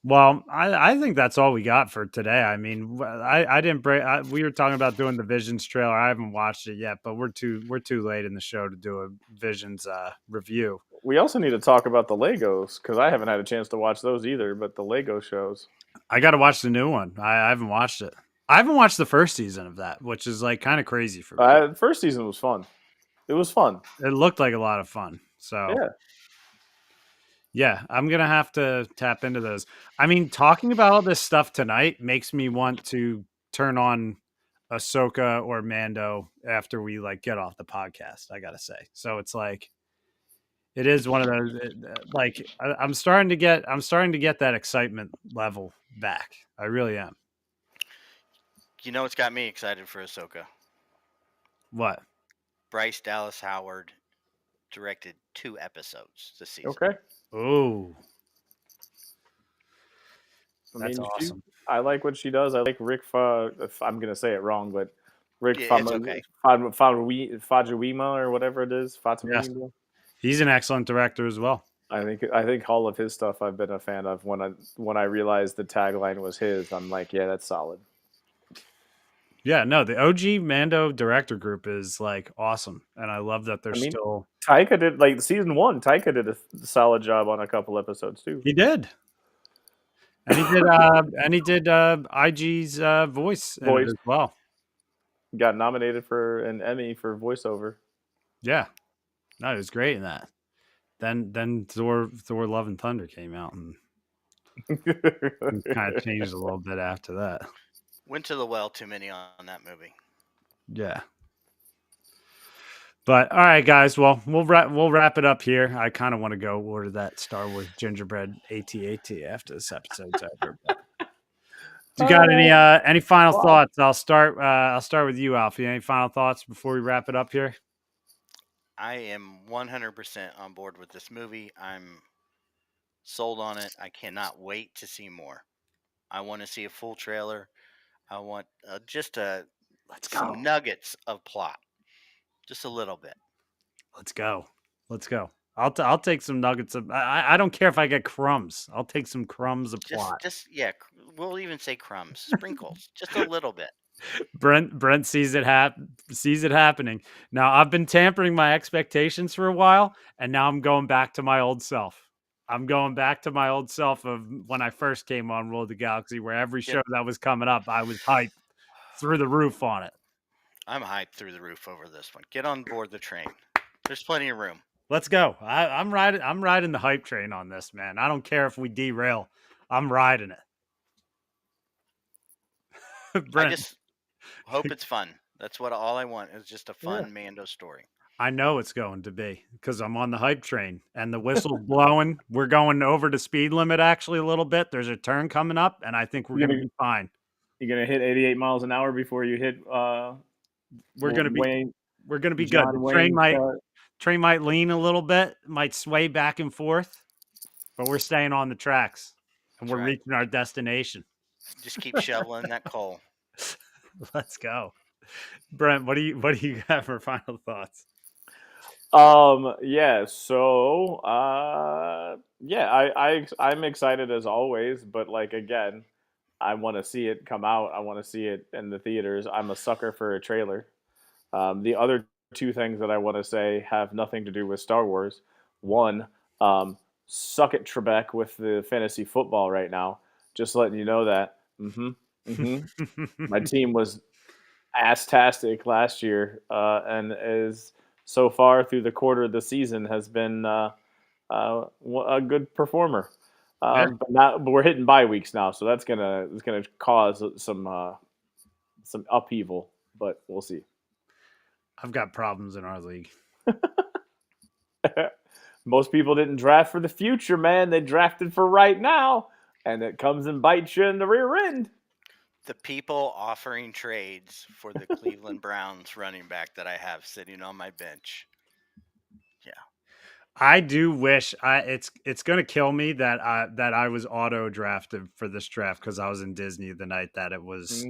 Well, I think that's all we got for today. I mean, I didn't break. We were talking about doing the Visions trailer. I haven't watched it yet, but we're too late in the show to do a Visions review. We also need to talk about the Legos, because I haven't had a chance to watch those either. But the Lego shows, I got to watch the new one. I haven't watched it. I haven't watched the first season of that, which is like kind of crazy for me. The first season was fun. It was fun. It looked like a lot of fun. So yeah, I'm going to have to tap into those. I mean, talking about all this stuff tonight makes me want to turn on Ahsoka or Mando after we like get off the podcast. I gotta say, so it's like it is one of those. Like I'm starting to get that excitement level back. I really am. You know what's got me excited for Ahsoka? What? Bryce Dallas Howard directed 2 episodes this season. Okay. Oh, I that's mean, awesome. I like what she does. I like Rick. If I'm gonna say it wrong, but Rick Yeah, it's okay. Famuyiwa or whatever it is. Yes, Famuyiwa. he's an excellent director as well. I think all of his stuff I've been a fan of. When I realized the tagline was his, I'm like, yeah, that's solid. Yeah, no, the OG Mando director group is like awesome, and I love that they're I mean, still. Taika did like season 1. Taika did a solid job on a couple episodes too. He did, and he did IG's voice in it Voice as well. got nominated for an Emmy for voiceover. Yeah, no, it was great in that. Then Thor Love and Thunder came out and kind of changed a little bit after that. Went to the well too many on that movie. Yeah. But all right, guys. Well, we'll wrap it up here. I kind of want to go order that Star Wars gingerbread AT-AT after this episode's over. But do you got any final thoughts? I'll start with you, Alfie. Any final thoughts before we wrap it up here? I am 100% on board with this movie. I'm sold on it. I cannot wait to see more. I want to see a full trailer. I want just some nuggets of plot, just a little bit. Let's go. I'll take some nuggets of. I don't care if I get crumbs. I'll take some crumbs of plot. We'll even say crumbs, sprinkles, just a little bit. Brent sees it happening. Now I've been tampering my expectations for a while, and now I'm going back to my old self. I'm going back to my old self of when I first came on Roll the Galaxy, where every show that was coming up, I was hyped through the roof on it. I'm hyped through the roof over this one. Get on board the train. There's plenty of room. Let's go. I'm riding the hype train on this, man. I don't care if we derail. I'm riding it. Brent. I just hope it's fun. That's all I want is just a fun Mando story. I know it's going to be because I'm on the hype train and the whistle's blowing. We're going over the speed limit actually a little bit. There's a turn coming up, and I think we're going to be fine. You're going to hit 88 miles an hour before you hit. We're going to be good. The train might lean a little bit, might sway back and forth, but we're staying on the tracks and we're reaching our destination. Just keep shoveling that coal. Let's go. Brent, what do you have for final thoughts? Yeah, so I'm excited as always, but like again, I want to see it come out. I want to see it in the theaters. I'm a sucker for a trailer. The other 2 things that I want to say have nothing to do with Star Wars. One, suck it, Trebek, with the fantasy football right now. Just letting you know that. My team was ass-tastic last year, and is so far through the quarter of the season has been a good performer. But we're hitting bye weeks now, so it's gonna cause some upheaval. But we'll see. I've got problems in our league. Most people didn't draft for the future, man. They drafted for right now, and it comes and bites you in the rear end. The people offering trades for the Cleveland Browns running back that I have sitting on my bench. Yeah. I do wish it's going to kill me that I was auto drafted for this draft because I was in Disney the night that it was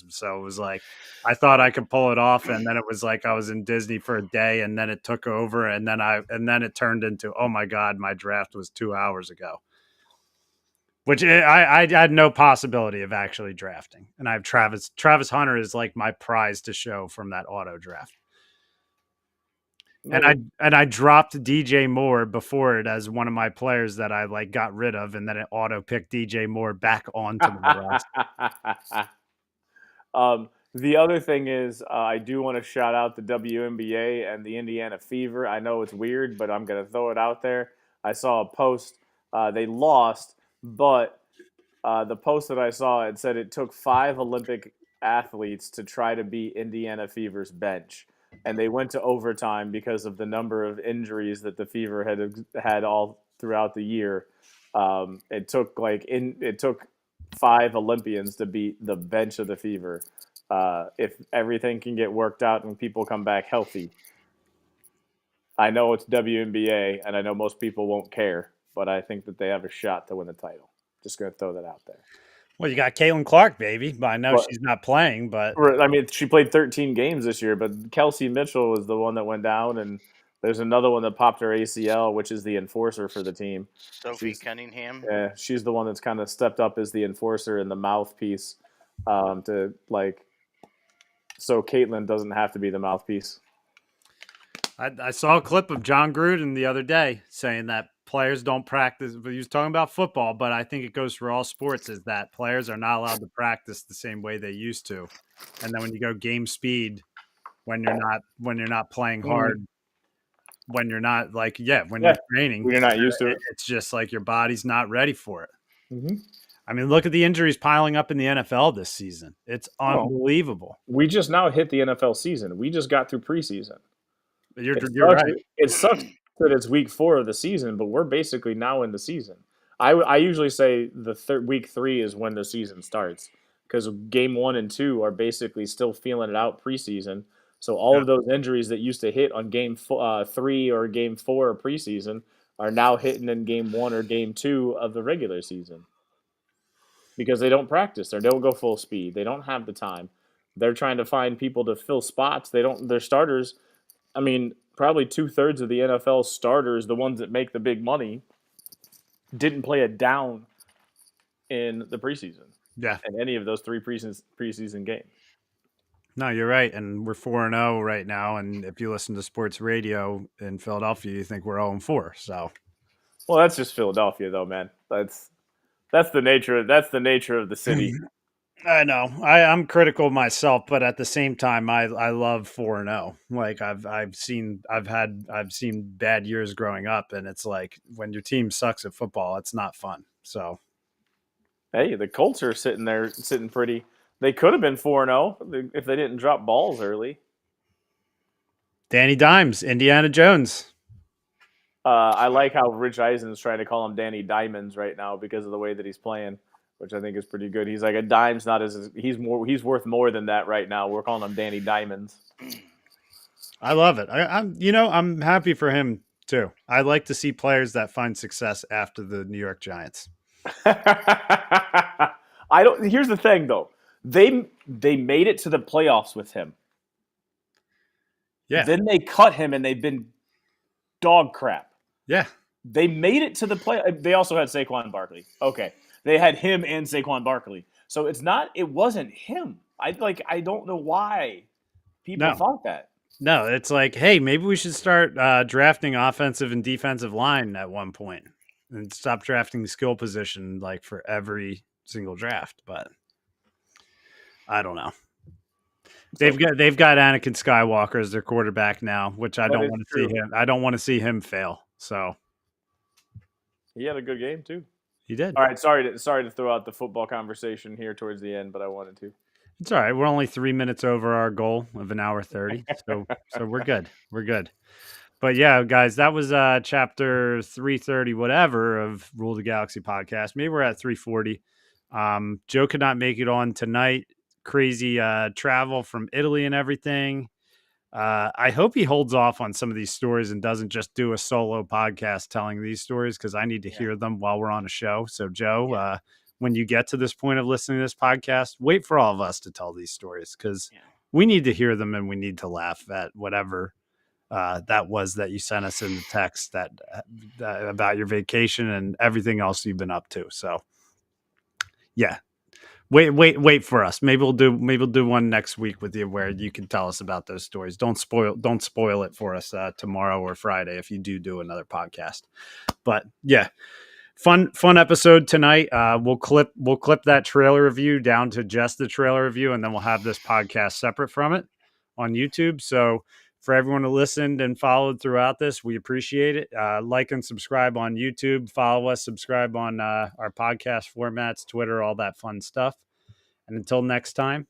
so it was like I thought I could pull it off, and then it was like I was in Disney for a day, and then it took over, and then it turned into, oh my god, my draft was 2 hours ago, which I had no possibility of actually drafting, and I have Travis Hunter is like my prize to show from that auto draft. And I dropped DJ Moore before it as one of my players that I like got rid of, and then it auto picked DJ Moore back onto my roster. The other thing is, I do want to shout out the WNBA and the Indiana Fever. I know it's weird, but I'm going to throw it out there. I saw a post. They lost, but the post that I saw, it said it took 5 Olympic athletes to try to beat Indiana Fever's bench, and they went to overtime because of the number of injuries that the Fever had all throughout the year. It took 5 Olympians to beat the bench of the Fever. If everything can get worked out and people come back healthy, I know it's WNBA, and I know most people won't care, but I think that they have a shot to win the title. Just going to throw that out there. Well, you got Caitlin Clark, baby, but I know But she's not playing. But I mean, she played 13 games this year, but Kelsey Mitchell was the one that went down, and there's another one that popped her ACL, which is the enforcer for the team. Sophie Cunningham. Yeah, she's the one that's kind of stepped up as the enforcer and the mouthpiece to so Caitlin doesn't have to be the mouthpiece. I saw a clip of John Gruden the other day saying that players don't practice. But he was talking about football, but I think it goes for all sports. Is that players are not allowed to practice the same way they used to, and then when you go game speed, when you're not playing hard, when you're not when you're training, when you're not used to it, it's just like your body's not ready for it. Mm-hmm. I mean, look at the injuries piling up in the NFL this season. It's unbelievable. We just now hit the NFL season. We just got through preseason. You're right. It sucks that it's week 4 of the season, but we're basically now in the season. I usually say week 3 is when the season starts because game 1 and 2 are basically still feeling it out preseason. So all of those injuries that used to hit on game 3 or game 4 of preseason are now hitting in game 1 or game 2 of the regular season because they don't practice or don't go full speed. They don't have the time. They're trying to find people to fill spots. Their starters. I mean, probably 2/3 of the NFL starters, the ones that make the big money, didn't play a down in the preseason. Yeah, in any of those 3 preseason games. No, you're right, and we're 4-0 right now. And if you listen to sports radio in Philadelphia, you think we're 0-4. So, well, that's just Philadelphia, though, man. That's the nature. That's the nature of the city. I know I'm critical of myself, but at the same time, I love 4-0. Like I've seen bad years growing up, and it's like when your team sucks at football, it's not fun. So, hey, the Colts are sitting pretty. They could have been 4-0 if they didn't drop balls early. Danny Dimes, Indiana Jones. I like how Rich Eisen's trying to call him Danny Diamonds right now because of the way that he's playing, which I think is pretty good. He's like a dime's not as he's worth more than that right now. We're calling him Danny Diamonds. I love it. I'm happy for him too. I like to see players that find success after the New York Giants. Here's the thing though. They made it to the playoffs with him. Yeah. Then they cut him and they've been dog crap. Yeah. They made it to the play. They also had Saquon Barkley. Okay. They had him and Saquon Barkley. So it wasn't him. I don't know why people thought that. No, it's like, hey, maybe we should start drafting offensive and defensive line at one point and stop drafting the skill position like for every single draft. But I don't know. They've got Anakin Skywalker as their quarterback now, which I don't want to see him. I don't want to see him fail. So he had a good game too. He did. All right, sorry to throw out the football conversation here towards the end, but I wanted to. It's all right. We're only 3 minutes over our goal of an hour 30, so we're good. We're good. But yeah, guys, that was chapter 330, whatever, of Rule the Galaxy podcast. Maybe we're at 340. Joe could not make it on tonight. Crazy travel from Italy and everything. I hope he holds off on some of these stories and doesn't just do a solo podcast telling these stories because I need to hear them while we're on a show. So, Joe, when you get to this point of listening to this podcast, wait for all of us to tell these stories because we need to hear them and we need to laugh at whatever that was that you sent us in the text that about your vacation and everything else you've been up to. So, yeah. Wait for us. Maybe we'll do one next week with you where you can tell us about those stories. Don't spoil it for us tomorrow or Friday if you do another podcast. But yeah, fun episode tonight. We'll clip that trailer review down to just the trailer review, and then we'll have this podcast separate from it on YouTube. So for everyone who listened and followed throughout this, we appreciate it. Like and subscribe on YouTube. Follow us, subscribe on our podcast formats, Twitter, all that fun stuff. And until next time,